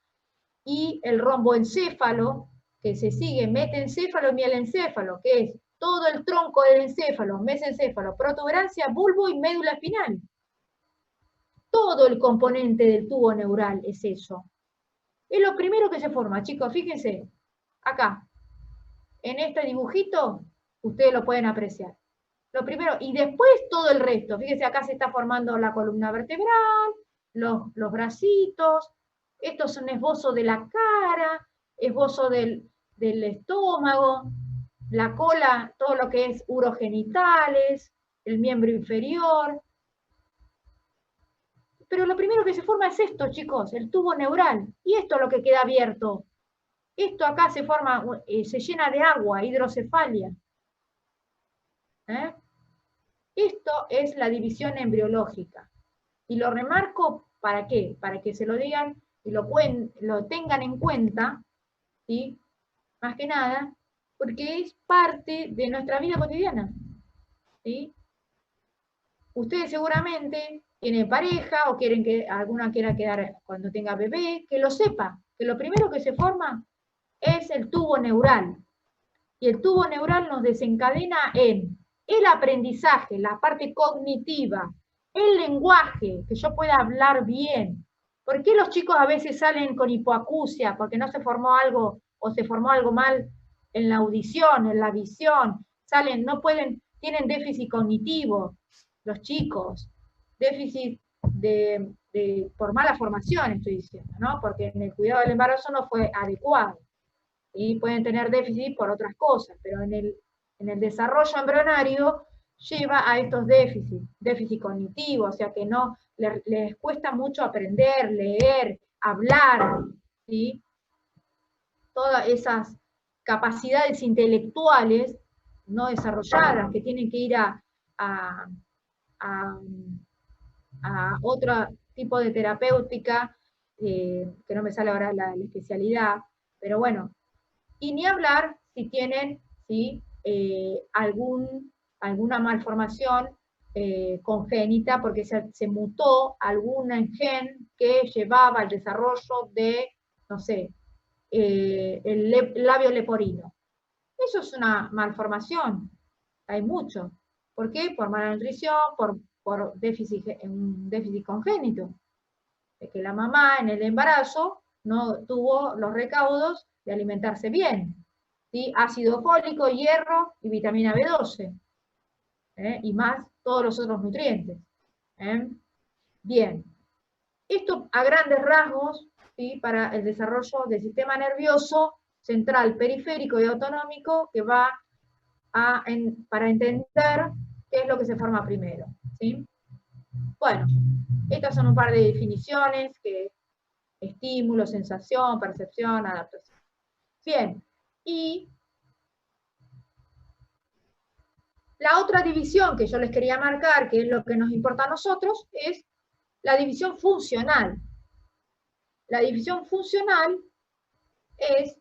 Speaker 1: y el romboencéfalo, que se sigue metencéfalo y mielencéfalo, que es todo el tronco del encéfalo, mesencéfalo, protuberancia, bulbo y médula espinal. Todo el componente del tubo neural es eso. Es lo primero que se forma, chicos, fíjense, acá, en este dibujito, ustedes lo pueden apreciar. Lo primero, y después todo el resto. Fíjense, acá se está formando la columna vertebral, los bracitos, esto es un esbozo de la cara, esbozo del estómago, la cola, todo lo que es urogenitales, el miembro inferior. Pero lo primero que se forma es esto, chicos, el tubo neural. Y esto es lo que queda abierto. Esto acá se forma, se llena de agua, hidrocefalia. Esto es la división embriológica. Y lo remarco, ¿para qué? Para que se lo digan y lo tengan en cuenta, ¿sí? Más que nada, porque es parte de nuestra vida cotidiana, ¿sí? Ustedes seguramente tienen pareja o quieren que alguna quiera quedar cuando tenga bebé, que lo sepa, que lo primero que se forma es el tubo neural. Y el tubo neural nos desencadena en el aprendizaje, la parte cognitiva, el lenguaje, que yo pueda hablar bien. ¿Por qué los chicos a veces salen con hipoacusia? Porque no se formó algo o se formó algo mal en la audición, en la visión. Salen, no pueden, tienen déficit cognitivo los chicos, déficit por mala formación, estoy diciendo, ¿no? Porque en el cuidado del embarazo no fue adecuado. Y pueden tener déficit por otras cosas, pero en el desarrollo embrionario lleva a estos déficit cognitivo, o sea que no les cuesta mucho aprender, leer, hablar, ¿sí? Todas esas capacidades intelectuales no desarrolladas que tienen que ir a otro tipo de terapéutica, que no me sale ahora la especialidad, pero bueno, y ni hablar si tienen, ¿sí? Alguna malformación congénita, porque se mutó algún gen que llevaba al desarrollo de, no sé, el labio leporino. Eso es una malformación, hay mucho. ¿Por qué? Por mala nutrición, por un déficit congénito. De que la mamá en el embarazo no tuvo los recaudos de alimentarse bien. ¿Sí? Ácido fólico, hierro y vitamina B12. Y más todos los otros nutrientes. Bien. Esto a grandes rasgos, ¿sí? Para el desarrollo del sistema nervioso central, periférico y autonómico, que va para entender qué es lo que se forma primero. ¿Sí? Bueno, estas son un par de definiciones que Estímulo, sensación, percepción, adaptación. Bien, y la otra división que yo les quería marcar, que es lo que nos importa a nosotros, es la división funcional. La división funcional es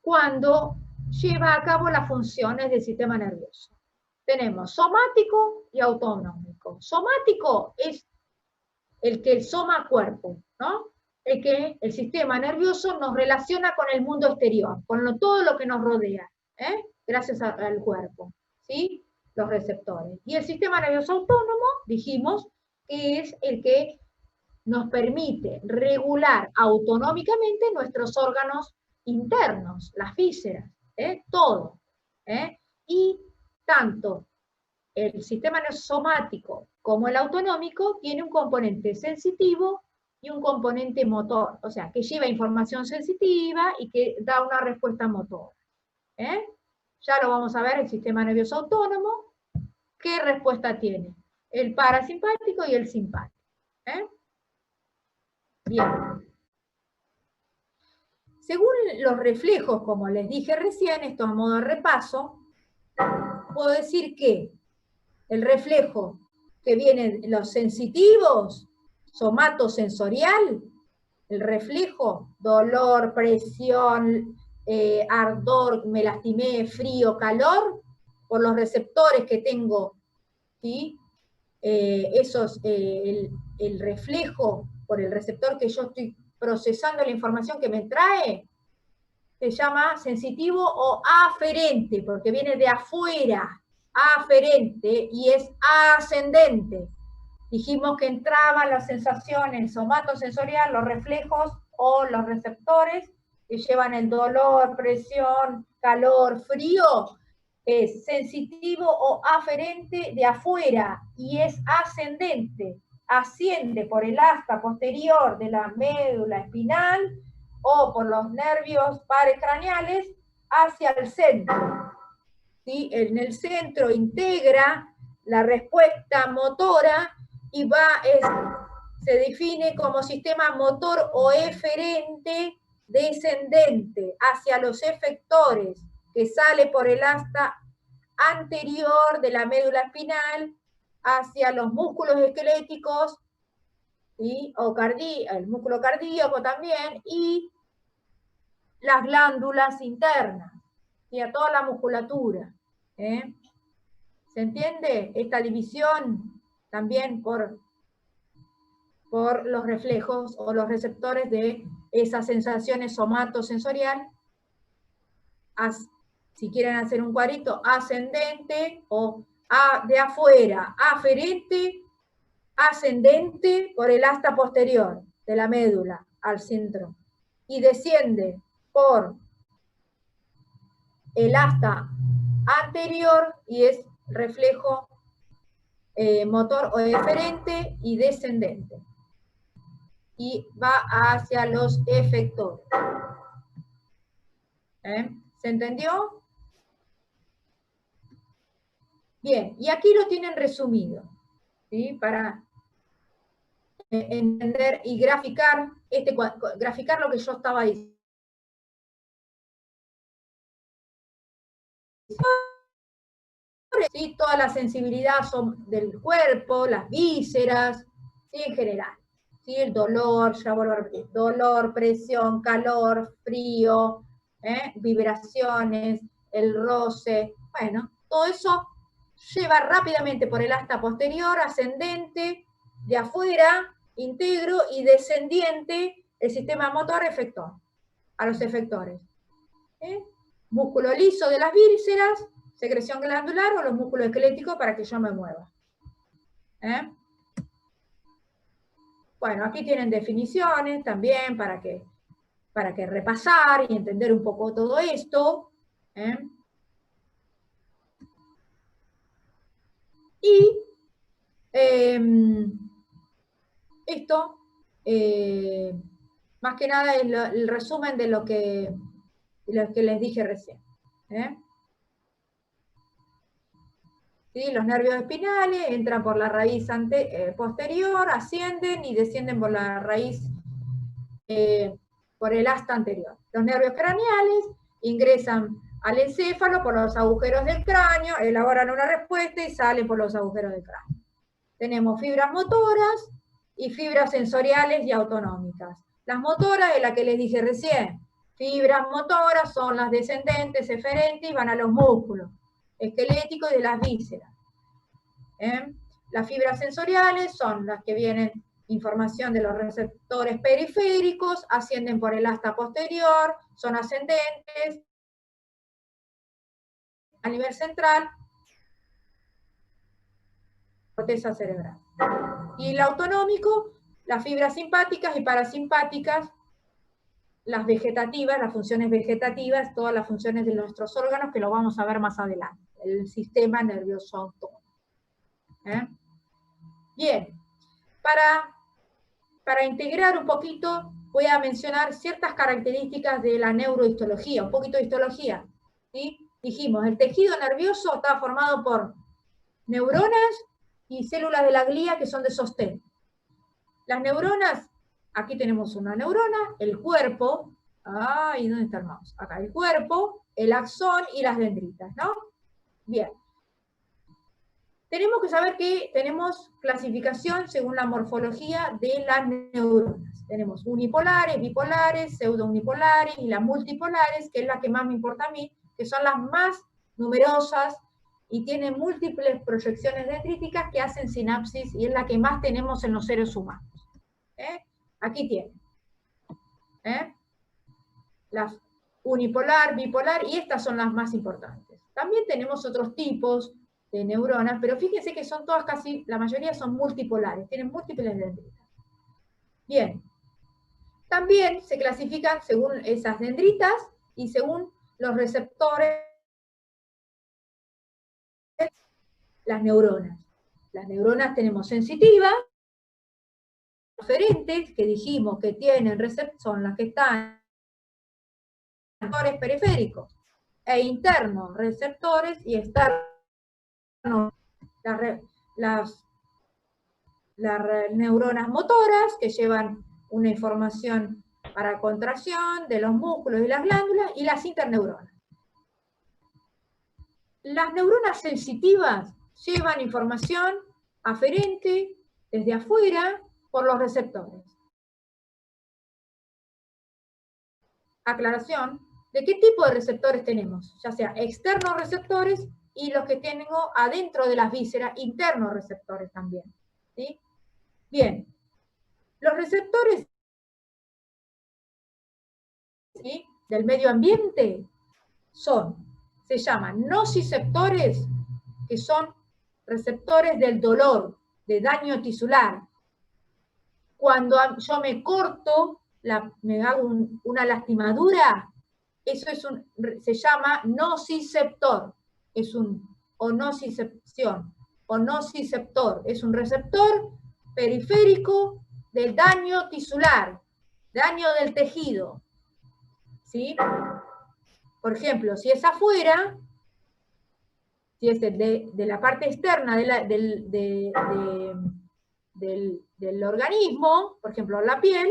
Speaker 1: cuando lleva a cabo las funciones del sistema nervioso. Tenemos somático y autonómico. Somático es el que el soma cuerpo, ¿no? El que el sistema nervioso nos relaciona con el mundo exterior, con todo lo que nos rodea, gracias al cuerpo, ¿sí? Los receptores. Y el sistema nervioso autónomo, dijimos, que es el que nos permite regular autonómicamente nuestros órganos internos, las vísceras, todo. Y tanto el sistema somático como el autonómico tiene un componente sensitivo y un componente motor, o sea, que lleva información sensitiva y que da una respuesta motora. Ya lo vamos a ver, el sistema nervioso autónomo, ¿qué respuesta tiene? El parasimpático y el simpático. Bien. Según los reflejos, como les dije recién, esto a modo de repaso, puedo decir que el reflejo que viene de los sensitivos, somatosensorial, el reflejo, dolor, presión, ardor, me lastimé, frío, calor, por los receptores que tengo, ¿sí? El reflejo por el receptor que yo estoy procesando la información que me trae, se llama sensitivo o aferente, porque viene de afuera, aferente, y es ascendente. Dijimos que entraban las sensaciones somatosensorial, los reflejos o los receptores que llevan el dolor, presión, calor, frío, es sensitivo o aferente de afuera y es ascendente, asciende por el asta posterior de la médula espinal o por los nervios paracraneales hacia el centro. ¿Sí? En el centro integra la respuesta motora y se define como sistema motor o eferente descendente hacia los efectores, que sale por el asta anterior de la médula espinal hacia los músculos esqueléticos, ¿sí? O el músculo cardíaco también, y las glándulas internas, y a toda la musculatura. ¿Se entiende? Esta división también por los reflejos o los receptores de esas sensaciones somatosensorial. Si quieren hacer un cuadrito, ascendente o de afuera, aferente, ascendente por el asta posterior de la médula al centro y desciende por el asta anterior y es reflejo motor o eferente y descendente y va hacia los efectores. ¿Se entendió? Bien, y aquí lo tienen resumido, ¿sí? Para entender y graficar lo que yo estaba diciendo. ¿Sí? Toda la sensibilidad del cuerpo, las vísceras, ¿sí? En general. ¿Sí? El dolor, ya vuelvo a repetir, dolor, presión, calor, frío, vibraciones, el roce, bueno, todo eso lleva rápidamente por el asta posterior, ascendente, de afuera, integro, y descendiente, el sistema motor efector, a los efectores. Músculo liso de las vísceras, secreción glandular, o los músculos esqueléticos para que yo me mueva. Bueno, aquí tienen definiciones también para que repasar y entender un poco todo esto. Y esto, más que nada, es el resumen de lo que les dije recién. ¿sí? Los nervios espinales entran por la raíz posterior, ascienden y descienden por la raíz, por el asta anterior. Los nervios craneales ingresan al encéfalo por los agujeros del cráneo, elaboran una respuesta y salen por los agujeros del cráneo. Tenemos fibras motoras y fibras sensoriales y autonómicas. Las motoras es la que les dije recién. Fibras motoras son las descendentes, eferentes, y van a los músculos esqueléticos y de las vísceras. Las fibras sensoriales son las que vienen información de los receptores periféricos, ascienden por el asta posterior, son ascendentes a nivel central, corteza cerebral. Y el autonómico, las fibras simpáticas y parasimpáticas, las vegetativas, las funciones vegetativas, todas las funciones de nuestros órganos, que lo vamos a ver más adelante, el sistema nervioso autónomo. Bien, para integrar un poquito, voy a mencionar ciertas características de la neurohistología, un poquito de histología, ¿sí? Dijimos, el tejido nervioso está formado por neuronas y células de la glía que son de sostén. Las neuronas, aquí tenemos una neurona, el cuerpo, ¿y dónde está el mouse? Acá, el cuerpo, el axón y las dendritas, ¿no? Bien. Tenemos que saber que tenemos clasificación según la morfología de las neuronas. Tenemos unipolares, bipolares, pseudounipolares y las multipolares, que es la que más me importa a mí, que son las más numerosas y tienen múltiples proyecciones dendríticas que hacen sinapsis y es la que más tenemos en los seres humanos. Aquí tienen. Las unipolar, bipolar, y estas son las más importantes. También tenemos otros tipos de neuronas, pero fíjense que son todas casi, la mayoría son multipolares, tienen múltiples dendritas. Bien. También se clasifican según esas dendritas y según los receptores, las neuronas. Las neuronas tenemos sensitivas, aferentes, que dijimos que tienen receptores, son las que están en receptores periféricos, e internos, receptores, y externos, las neuronas motoras, que llevan una información para contracción de los músculos y las glándulas, y las interneuronas. Las neuronas sensitivas llevan información aferente desde afuera por los receptores. Aclaración, ¿de qué tipo de receptores tenemos? Ya sea externos receptores y los que tengo adentro de las vísceras, internos receptores también. ¿Sí? Bien, los receptores, ¿sí?, del medio ambiente se llaman nociceptores, que son receptores del dolor, de daño tisular. Cuando yo me corto, me hago una lastimadura, eso se llama nociceptor, o nocicepción, o nociceptor, es un receptor periférico del daño tisular, daño del tejido, ¿sí? Por ejemplo, si es afuera, si es de la parte externa del organismo, por ejemplo, la piel,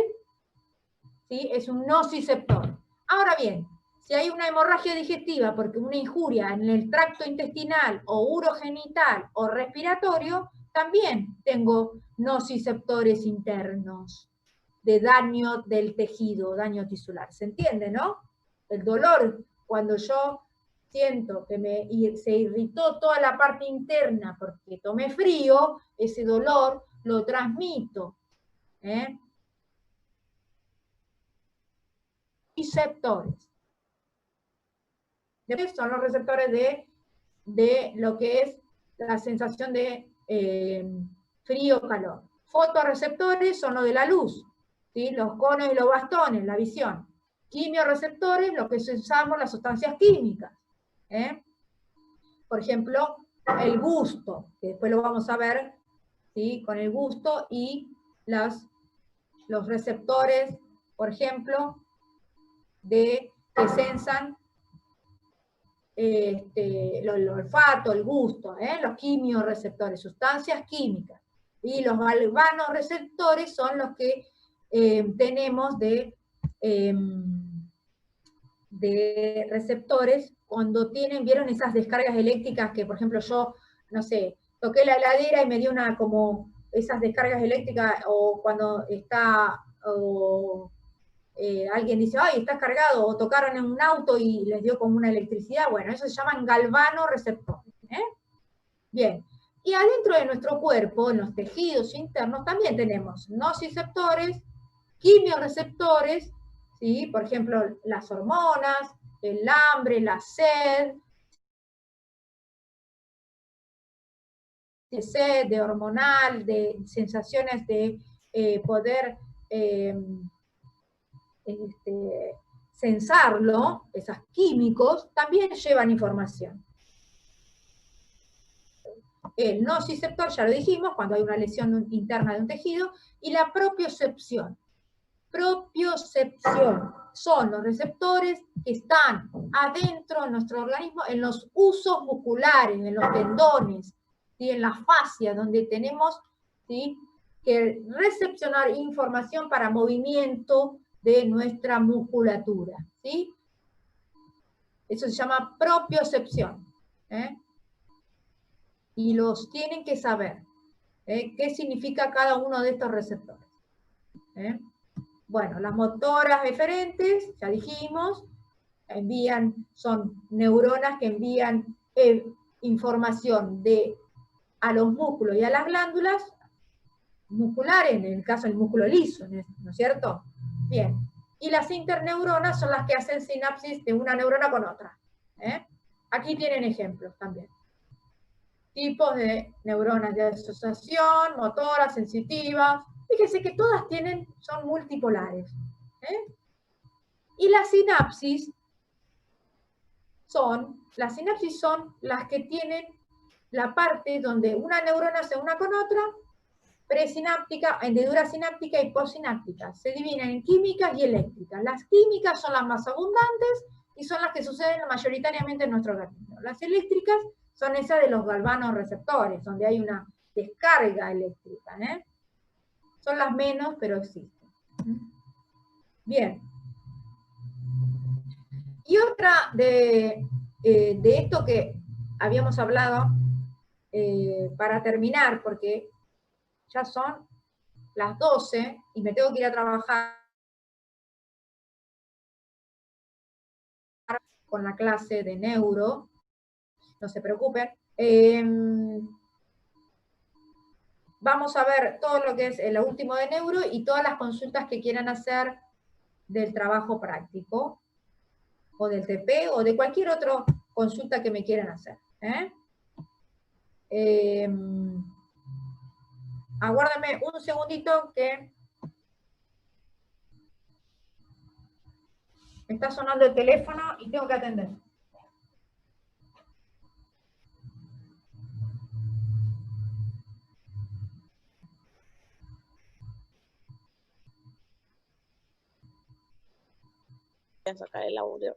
Speaker 1: ¿sí?, es un nociceptor. Ahora bien, si hay una hemorragia digestiva porque una injuria en el tracto intestinal o urogenital o respiratorio, también tengo nociceptores internos de daño del tejido, daño tisular. ¿Se entiende, no? El dolor, cuando yo siento que se irritó toda la parte interna porque tomé frío, ese dolor lo transmito. Receptores. Después son los receptores de lo que es la sensación de frío o calor. Fotorreceptores son los de la luz, ¿sí?, los conos y los bastones, la visión. Quimioreceptores, lo que usamos las sustancias químicas. Por ejemplo, el gusto, que después lo vamos a ver, ¿sí?, con el gusto, y los receptores, por ejemplo, que sensan el olfato, el gusto, los quimiorreceptores, sustancias químicas. Y los galvanoreceptores son los que tenemos de receptores cuando vieron esas descargas eléctricas que, por ejemplo, yo, no sé, toqué la heladera y me dio como esas descargas eléctricas, o cuando alguien dice, ay, está cargado, o tocaron en un auto y les dio como una electricidad. Bueno, eso se llaman galvanoreceptores. Bien, y adentro de nuestro cuerpo, en los tejidos internos, también tenemos nociceptores, quimiorreceptores, ¿sí? Por ejemplo, las hormonas, el hambre, la sed, de hormonal, de sensaciones de poder sensarlo, esos químicos, también llevan información. El nociceptor, ya lo dijimos, cuando hay una lesión interna de un tejido, y la propiocepción. Propiocepción son los receptores que están adentro de nuestro organismo, en los usos musculares, en los tendones, ¿sí? En la fascia, donde tenemos, ¿sí?, que recepcionar información para movimiento de nuestra musculatura, ¿sí? Eso se llama propiocepción, y los tienen que saber, qué significa cada uno de estos receptores. Bueno, las motoras eferentes, ya dijimos, son neuronas que envían información a los músculos y a las glándulas musculares, en el caso del músculo liso, ¿no es cierto? Bien. Y las interneuronas son las que hacen sinapsis de una neurona con otra. Aquí tienen ejemplos también. Tipos de neuronas de asociación, motoras, sensitivas. Fíjense que todas son multipolares. Y las sinapsis son las que tienen la parte donde una neurona se une con otra, presináptica, hendidura sináptica y postsináptica. Se dividen en químicas y eléctricas. Las químicas son las más abundantes y son las que suceden mayoritariamente en nuestro organismo. Las eléctricas son esas de los galvanoreceptores, donde hay una descarga eléctrica. Son las menos, pero existen. Bien. Y otra de esto que habíamos hablado, para terminar, porque ya son las 12 y me tengo que ir a trabajar con la clase de neuro, no se preocupen. Vamos a ver todo lo que es lo último de neuro y todas las consultas que quieran hacer del trabajo práctico, o del TP, o de cualquier otra consulta que me quieran hacer. Aguárdame un segundito que me está sonando el teléfono y tengo que atender.
Speaker 2: Voy a sacar el audio.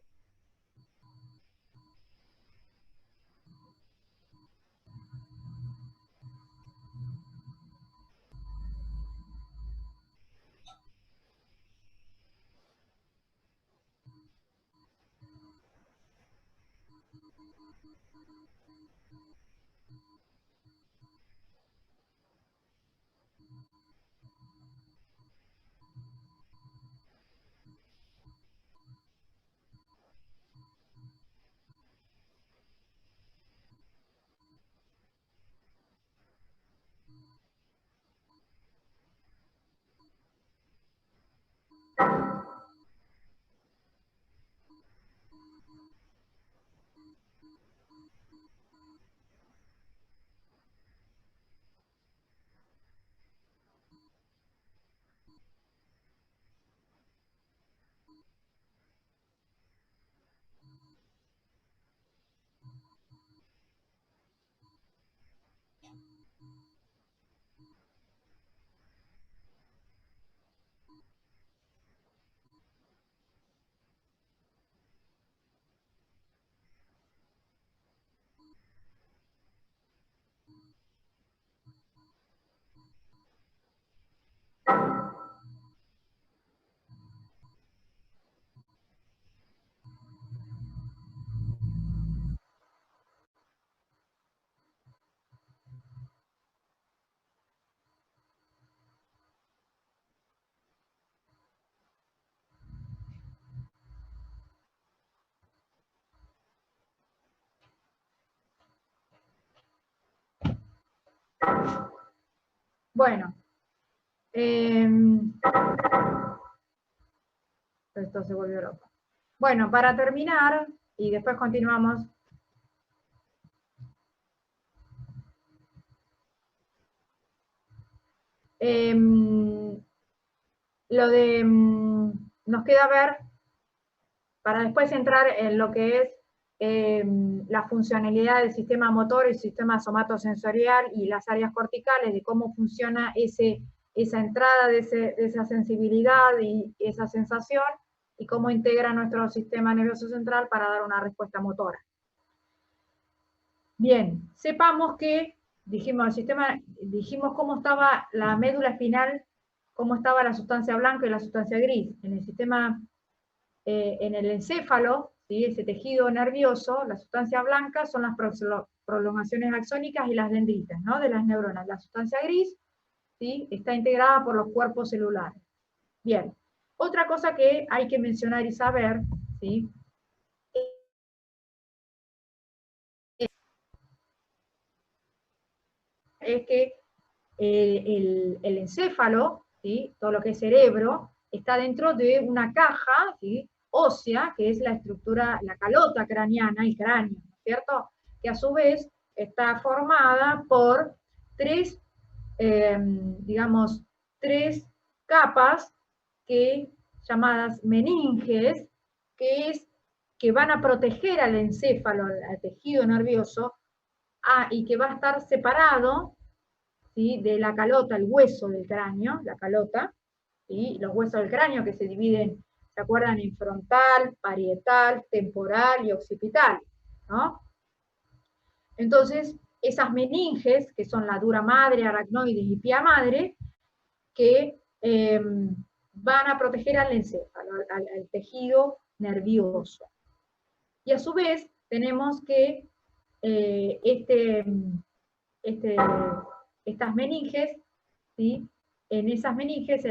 Speaker 1: Bueno. Esto se volvió loco. Bueno, para terminar, y después continuamos. Nos queda ver, para después entrar en lo que es la funcionalidad del sistema motor, el sistema somatosensorial y las áreas corticales, de cómo funciona esa entrada de esa sensibilidad y esa sensación, y cómo integra nuestro sistema nervioso central para dar una respuesta motora. Bien, sepamos que, dijimos cómo estaba la médula espinal, cómo estaba la sustancia blanca y la sustancia gris. En el sistema, en el encéfalo, ¿sí? Ese tejido nervioso, la sustancia blanca son las prolongaciones axónicas y las dendritas, ¿no? De las neuronas. La sustancia gris, ¿sí? Está integrada por los cuerpos celulares. Bien, otra cosa que hay que mencionar y saber, ¿sí? Es que el encéfalo, ¿sí? Todo lo que es cerebro, está dentro de una caja, ¿sí? Ósea, que es la estructura, la calota craneana, el cráneo, ¿no es cierto? Que a su vez está formada por tres capas llamadas meninges, que van a proteger al encéfalo, al tejido nervioso, y que va a estar separado, ¿sí? De la calota, el hueso del cráneo, la calota, ¿sí? Los huesos del cráneo que se dividen, ¿se acuerdan? En frontal, parietal, temporal y occipital, ¿no? Entonces, esas meninges, que son la dura madre, aracnoides y pía madre, que van a proteger al encéfalo, al tejido nervioso. Y a su vez, tenemos que estas meninges, ¿sí? En esas meninges,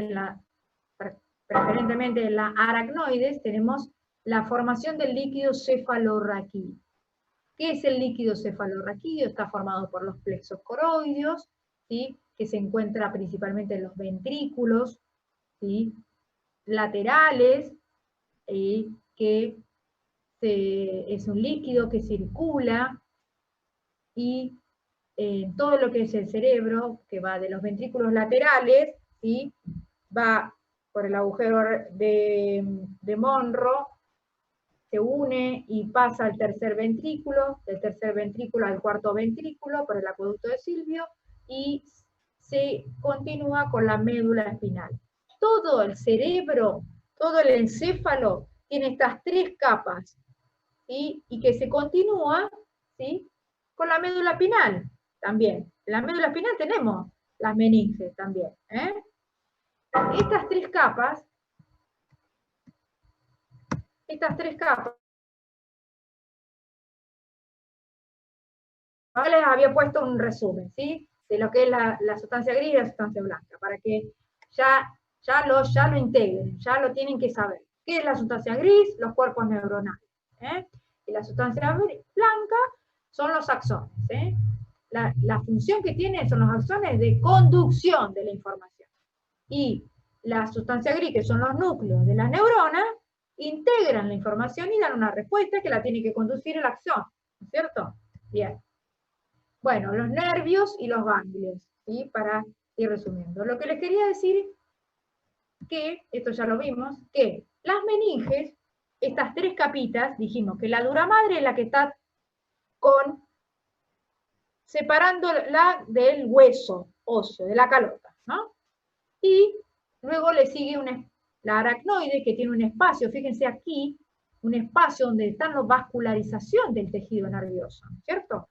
Speaker 1: preferentemente en las aracnoides, tenemos la formación del líquido cefalorraquídeo. ¿Qué es el líquido cefalorraquídeo? Está formado por los plexos coroideos, ¿sí? Que se encuentra principalmente en los ventrículos, ¿sí? Laterales, que es un líquido que circula, y todo lo que es el cerebro, que va de los ventrículos laterales, ¿sí? Va por el agujero de Monro, se une y pasa al tercer ventrículo, del tercer ventrículo al cuarto ventrículo, por el acueducto de Silvio, y se continúa con la médula espinal. Todo el cerebro, todo el encéfalo, tiene estas tres capas, ¿sí? Y que se continúa, ¿sí? Con la médula espinal también. En la médula espinal tenemos las meninges también. Estas tres capas, ahora les había puesto un resumen, ¿sí? De lo que es la sustancia gris y la sustancia blanca, para que ya lo integren, ya lo tienen que saber. ¿Qué es la sustancia gris? Los cuerpos neuronales. Y la sustancia blanca son los axones. La función que tienen son los axones de conducción de la información. Y la sustancia gris, que son los núcleos de las neuronas, integran la información y dan una respuesta que la tiene que conducir el axón, ¿no es cierto? Bien. Bueno, los nervios y los ganglios, ¿sí? Para ir resumiendo. Lo que les quería decir, que, esto ya lo vimos, que las meninges, estas tres capitas, dijimos que la dura madre es la que está separándola del hueso óseo, de la calota, ¿no? Y luego le sigue la aracnoide, que tiene un espacio, fíjense aquí, un espacio donde está la vascularización del tejido nervioso, ¿cierto?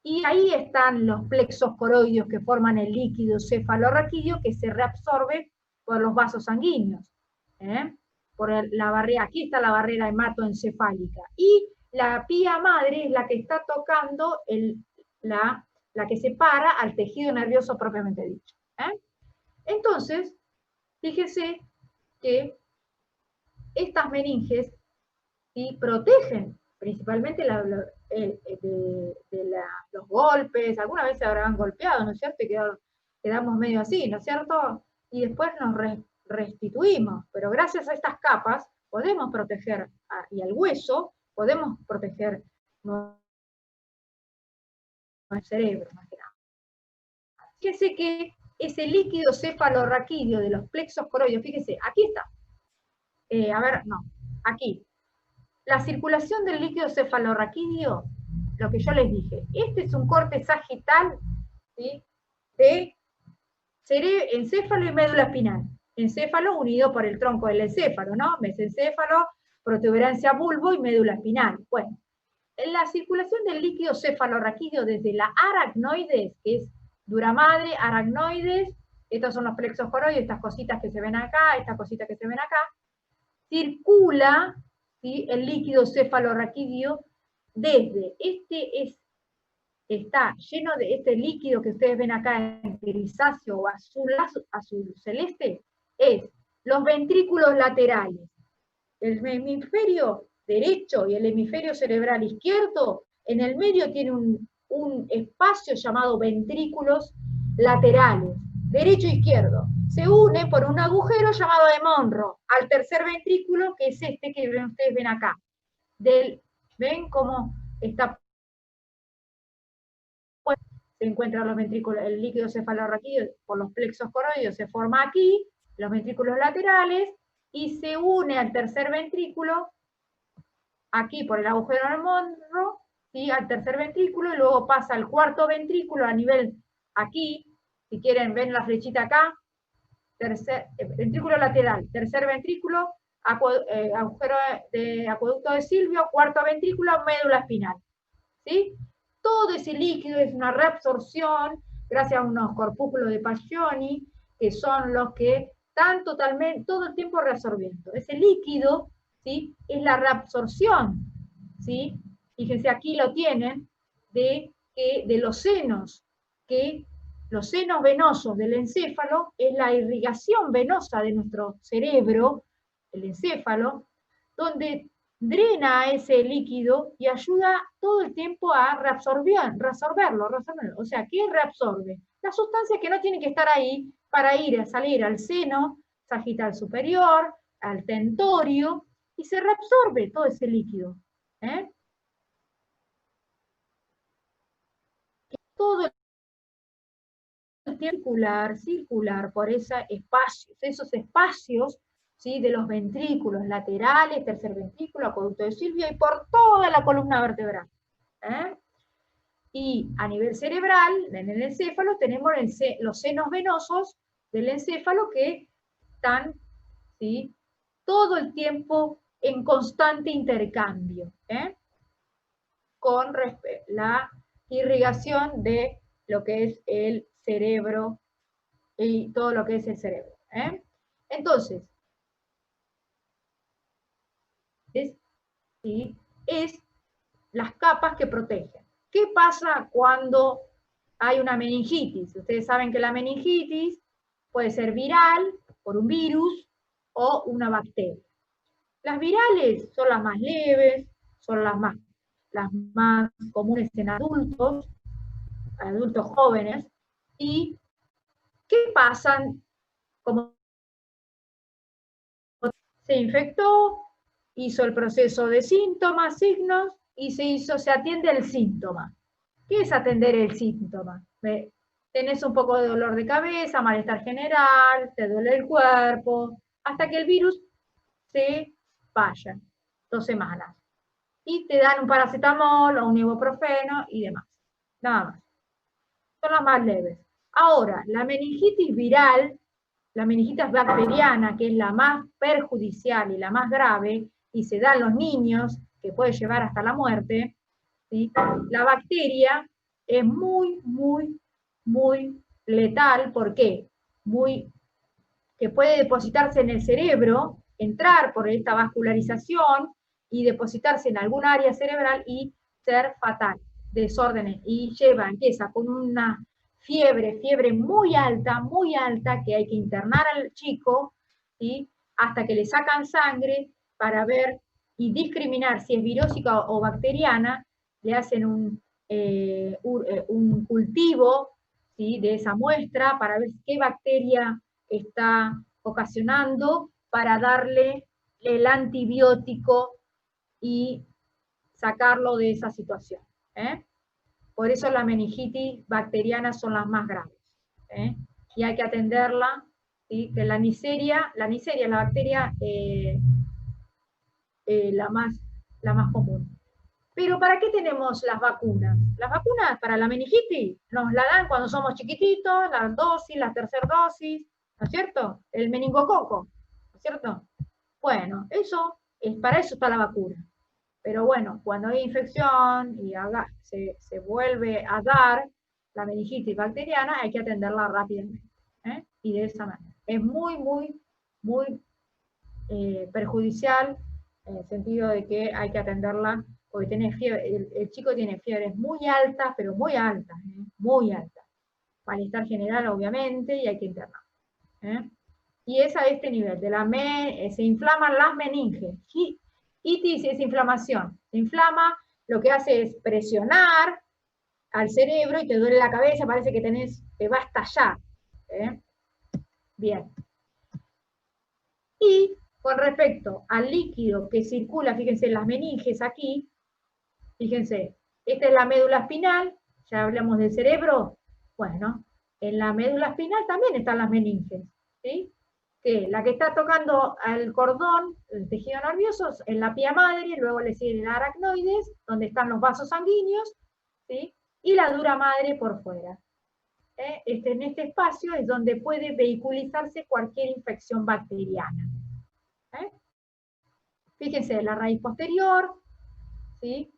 Speaker 1: Y ahí están los plexos coroideos que forman el líquido cefalorraquídeo que se reabsorbe por los vasos sanguíneos. Por la barrera, aquí está la barrera hematoencefálica. Y la pía madre es la que está tocando la que separa al tejido nervioso propiamente dicho. Entonces, fíjese que estas meninges, ¿sí? Protegen principalmente de los golpes, alguna vez se habrán golpeado, ¿no es cierto? Y quedaron quedamos medio así, ¿no es cierto? Y después nos restituimos, pero gracias a estas capas podemos proteger, y al hueso, podemos proteger nuestro cerebro, más que nada. Fíjese que ese líquido cefalorraquídeo de los plexos coroides, fíjese, aquí está. Aquí. La circulación del líquido cefalorraquídeo, lo que yo les dije, este es un corte sagital, ¿sí?, de encéfalo y médula espinal. Encéfalo unido por el tronco del encéfalo, ¿no? Mesencéfalo, protuberancia bulbo y médula espinal. Bueno, en la circulación del líquido cefalorraquídeo desde la aracnoides, que es dura madre, aracnoides, estos son los plexos coroides, estas cositas que se ven acá, estas cositas que se ven acá, circula, ¿sí?, el líquido cefalorraquídeo desde, está lleno de este líquido que ustedes ven acá en grisáceo o azul celeste, es los ventrículos laterales. El hemisferio derecho y el hemisferio cerebral izquierdo, en el medio tiene un espacio llamado ventrículos laterales, derecho e izquierdo. Se une por un agujero llamado de Monro al tercer ventrículo, que es este que ustedes ven acá. ¿Ven cómo está? Se encuentran los ventrículos, el líquido cefalorraquídeo por los plexos coroideos se forma aquí, los ventrículos laterales, y se une al tercer ventrículo, aquí por el agujero de Monro, ¿sí?, al tercer ventrículo, y luego pasa al cuarto ventrículo a nivel aquí, si quieren ven la flechita acá, ventrículo lateral, tercer ventrículo, agujero de acueducto de Silvio, cuarto ventrículo, médula espinal, ¿sí? Todo ese líquido es una reabsorción gracias a unos corpúsculos de Paglioni, que son los que están totalmente, todo el tiempo reabsorbiendo. Ese líquido, ¿sí?, es la reabsorción, ¿sí? Fíjense, aquí lo tienen, de los senos, que los senos venosos del encéfalo es la irrigación venosa de nuestro cerebro, el encéfalo, donde drena ese líquido y ayuda todo el tiempo a reabsorberlo. O sea, ¿qué reabsorbe? Las sustancias que no tienen que estar ahí para salir al seno sagital superior, al tentorio, y se reabsorbe todo ese líquido. Todo el circular por esos espacios, ¿sí?, de los ventrículos laterales, tercer ventrículo, acueducto de Silvio, y por toda la columna vertebral. Y a nivel cerebral, en el encéfalo, tenemos los senos venosos del encéfalo que están, ¿sí?, todo el tiempo en constante intercambio, con la irrigación de lo que es el cerebro y todo lo que es el cerebro. Entonces, es las capas que protegen. ¿Qué pasa cuando hay una meningitis? Ustedes saben que la meningitis puede ser viral, por un virus, o una bacteria. Las virales son las más leves, son las más comunes en adultos jóvenes. ¿Y qué pasan? Como se infectó, hizo el proceso de síntomas, signos, y se atiende el síntoma. ¿Qué es atender el síntoma? Tenés un poco de dolor de cabeza, malestar general, te duele el cuerpo, hasta que el virus se vaya, 2 semanas. Y te dan un paracetamol o un ibuprofeno y demás. Nada más. Son las más leves. Ahora, la meningitis viral, la meningitis bacteriana, que es la más perjudicial y la más grave, y se da en los niños, que puede llevar hasta la muerte, ¿sí? La bacteria es muy, muy, muy letal. ¿Por qué? Que puede depositarse en el cerebro, entrar por esta vascularización y depositarse en algún área cerebral y ser fatal, desórdenes, y empieza con una fiebre muy alta, que hay que internar al chico, ¿sí?, hasta que le sacan sangre para ver y discriminar si es virósica o bacteriana, le hacen un cultivo, ¿sí?, de esa muestra para ver qué bacteria está ocasionando, para darle el antibiótico y sacarlo de esa situación. Por eso las meningitis bacterianas son las más graves. Y hay que atenderla, ¿sí? Que la Neisseria es la bacteria la más común. Pero ¿para qué tenemos las vacunas? Las vacunas para la meningitis nos la dan cuando somos chiquititos, la dosis, la tercera dosis, ¿no es cierto? El meningococo, ¿no es cierto? Bueno, para eso está la vacuna. Pero bueno, cuando hay infección y se vuelve a dar la meningitis bacteriana, hay que atenderla rápidamente. Y de esa manera. Es muy, muy, muy perjudicial en el sentido de que hay que atenderla porque tiene fiebre, el chico tiene fiebres muy altas, pero muy altas, muy altas. Malestar general, obviamente, y hay que internar. Y es a este nivel, se inflaman las meninges. Itis es inflamación. Se inflama, lo que hace es presionar al cerebro y te duele la cabeza, parece que te va a estallar. Bien. Y con respecto al líquido que circula, fíjense, las meninges aquí, fíjense, esta es la médula espinal, ya hablamos del cerebro, bueno, en la médula espinal también están las meninges, ¿sí? Que la que está tocando al cordón, el tejido nervioso, en la pía madre, luego le sigue el aracnoides, donde están los vasos sanguíneos, ¿sí? Y la dura madre por fuera. En este espacio es donde puede vehiculizarse cualquier infección bacteriana. Fíjense, la raíz posterior, ¿sí?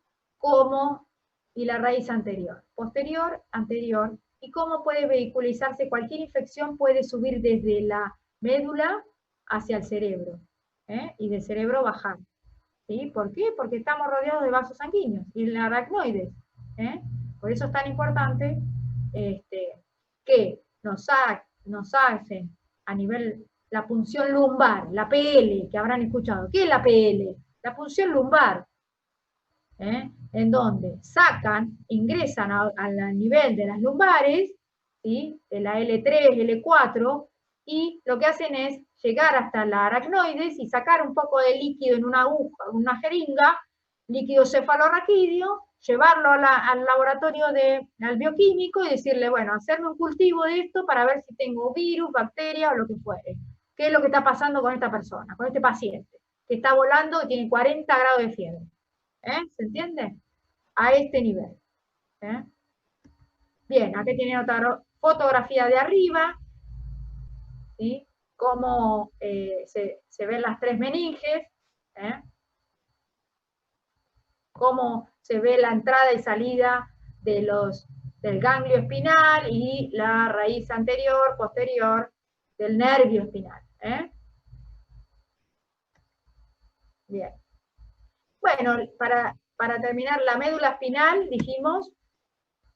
Speaker 1: Y la raíz anterior. Posterior, anterior, y cómo puede vehiculizarse cualquier infección, puede subir desde la médula hacia el cerebro, y del cerebro bajar. ¿Sí? ¿Por qué? Porque estamos rodeados de vasos sanguíneos y de aracnoides. Por eso es tan importante que nos hacen a nivel la punción lumbar, la PL, que habrán escuchado. ¿Qué es la PL? La punción lumbar, en donde ingresan al nivel de las lumbares, ¿sí?, de la L3, L4, y lo que hacen es llegar hasta la aracnoides y sacar un poco de líquido en una aguja, una jeringa, líquido cefalorraquídeo, llevarlo al laboratorio al bioquímico y decirle, bueno, hacerme un cultivo de esto para ver si tengo virus, bacteria o lo que fuere. ¿Qué es lo que está pasando con esta persona, con este paciente, que está volando y tiene 40 grados de fiebre? ¿Se entiende? A este nivel. Bien, aquí tienen otra fotografía de arriba, ¿sí? Cómo se ven las tres meninges, cómo se ve la entrada y salida del ganglio espinal y la raíz anterior, posterior del nervio espinal. Bien. Bueno, para terminar, la médula espinal dijimos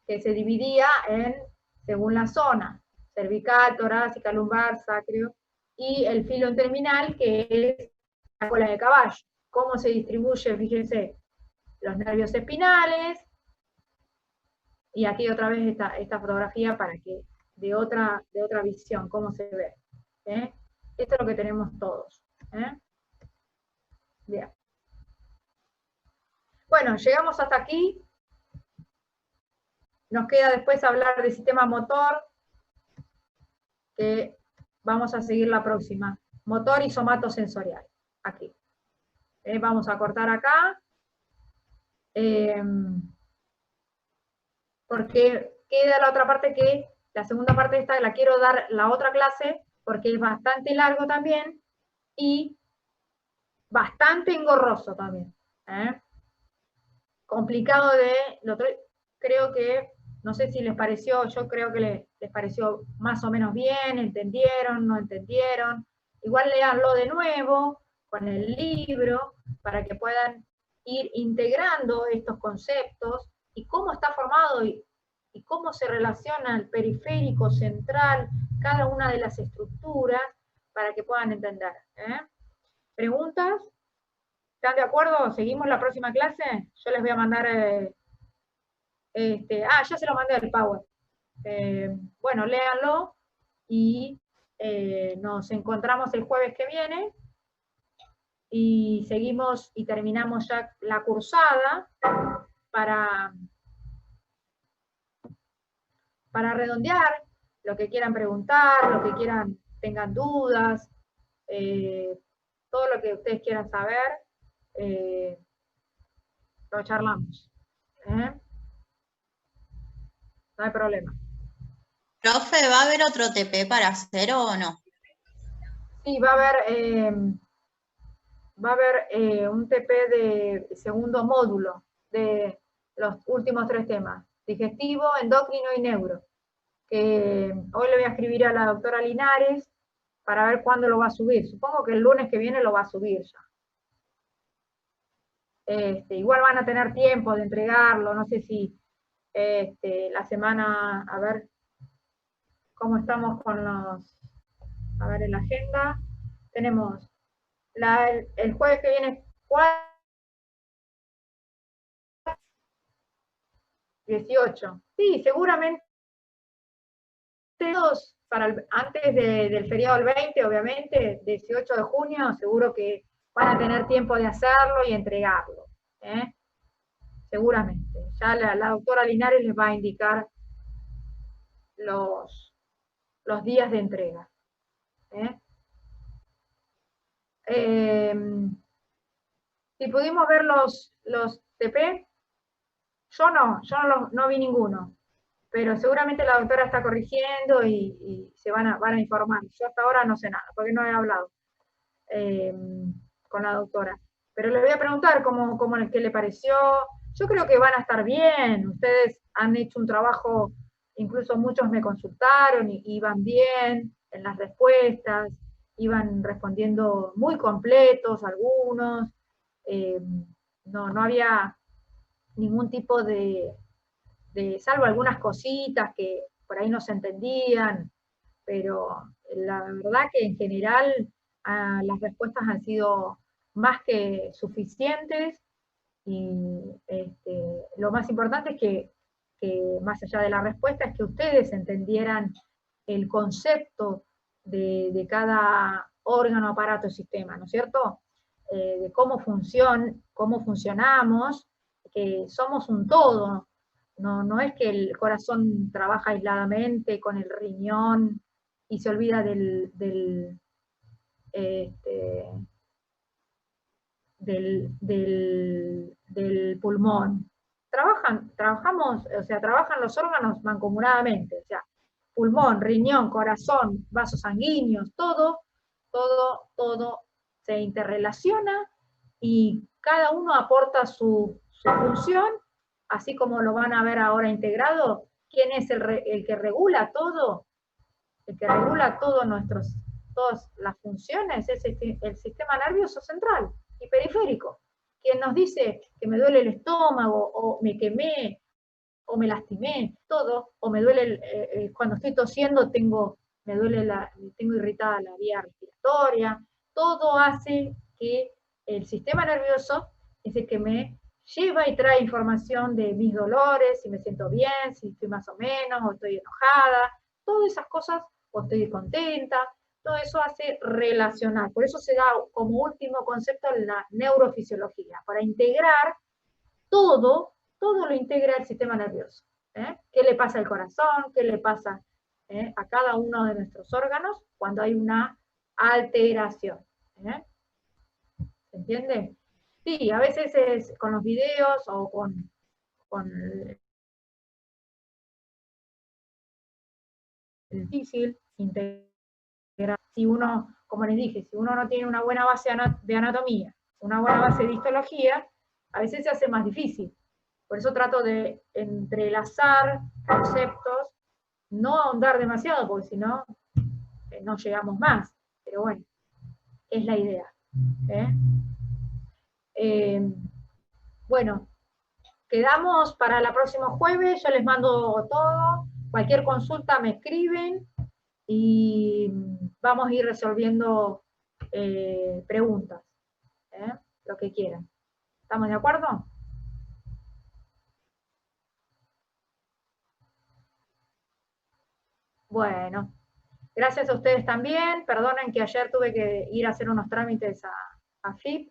Speaker 1: que se dividía según la zona, cervical, torácica, lumbar, sacro, y el filo terminal, que es la cola de caballo. ¿Cómo se distribuye? Fíjense, los nervios espinales, y aquí otra vez esta fotografía para que de otra visión, cómo se ve. Esto es lo que tenemos todos. Bien. Bueno, llegamos hasta aquí. Nos queda después hablar del sistema motor, que vamos a seguir la próxima. Motor y somatosensorial. Aquí. Vamos a cortar acá. Porque queda la otra parte la segunda parte de esta la quiero dar la otra clase, porque es bastante largo también, y bastante engorroso también. Complicado creo que, no sé si les pareció, yo creo que les pareció más o menos bien, entendieron, no entendieron. Igual léanlo de nuevo, con el libro, para que puedan ir integrando estos conceptos, y cómo está formado y cómo se relaciona el periférico, central, cada una de las estructuras, para que puedan entender. ¿Preguntas? ¿Están de acuerdo? ¿Seguimos la próxima clase? Yo les voy a mandar... ya se lo mandé al Power. Bueno, léanlo y nos encontramos el jueves que viene y seguimos y terminamos ya la cursada para redondear lo que quieran preguntar, lo que quieran, tengan dudas, todo lo que ustedes quieran saber, lo charlamos. No hay problema.
Speaker 4: Profe, ¿va a haber otro TP para hacer o no?
Speaker 1: Sí, va a haber un TP de segundo módulo de los últimos 3 temas, digestivo, endocrino y neuro, que hoy le voy a escribir a la doctora Linares para ver cuándo lo va a subir. Supongo que el lunes que viene lo va a subir ya. Igual van a tener tiempo de entregarlo, no sé si la semana, a ver cómo estamos con los, a ver en la agenda, tenemos el jueves que viene 18. Sí, seguramente todos antes del feriado del 20, obviamente, 18 de junio, seguro que van a tener tiempo de hacerlo y entregarlo. Seguramente. Ya la doctora Linares les va a indicar los días de entrega. Si pudimos ver los TP, yo no vi ninguno, pero seguramente la doctora está corrigiendo y se van a informar. Yo hasta ahora no sé nada, porque no he hablado con la doctora. Pero le voy a preguntar qué le pareció. Yo creo que van a estar bien. Ustedes han hecho un trabajo, incluso muchos me consultaron y iban bien en las respuestas, iban respondiendo muy completos algunos. No había ningún tipo salvo algunas cositas que por ahí no se entendían, pero la verdad que en general las respuestas han sido más que suficientes y lo más importante es que más allá de la respuesta es que ustedes entendieran el concepto de cada órgano, aparato, sistema, ¿no es cierto? De cómo funcionamos, que somos un todo, no es que el corazón trabaja aisladamente con el riñón y se olvida del pulmón. Trabajan los órganos mancomunadamente, o sea, pulmón, riñón, corazón, vasos sanguíneos, todo se interrelaciona y cada uno aporta su función, así como lo van a ver ahora integrado. ¿Quién es el que regula todo? El que regula todas las funciones es el sistema nervioso central y periférico, quien nos dice que me duele el estómago, o me quemé, o me lastimé, todo, o me duele, cuando estoy tosiendo tengo irritada la vía respiratoria, todo hace que el sistema nervioso es el que me lleva y trae información de mis dolores, si me siento bien, si estoy más o menos, o estoy enojada, todas esas cosas, o estoy contenta, todo eso hace relacionar. Por eso se da como último concepto la neurofisiología, para integrar todo lo integra el sistema nervioso. ¿Qué le pasa al corazón? ¿Qué le pasa a cada uno de nuestros órganos cuando hay una alteración? ¿Se entiende? Sí, a veces es con los videos o con el difícil integrar. Si uno, como les dije, si uno no tiene una buena base de anatomía, una buena base de histología, a veces se hace más difícil. Por eso trato de entrelazar conceptos, no ahondar demasiado, porque si no, no llegamos más. Pero bueno, es la idea. Bueno, quedamos para el próximo jueves, yo les mando todo, cualquier consulta me escriben y vamos a ir resolviendo preguntas, lo que quieran. ¿Estamos de acuerdo? Bueno, gracias a ustedes también. Perdonen que ayer tuve que ir a hacer unos trámites a FIP.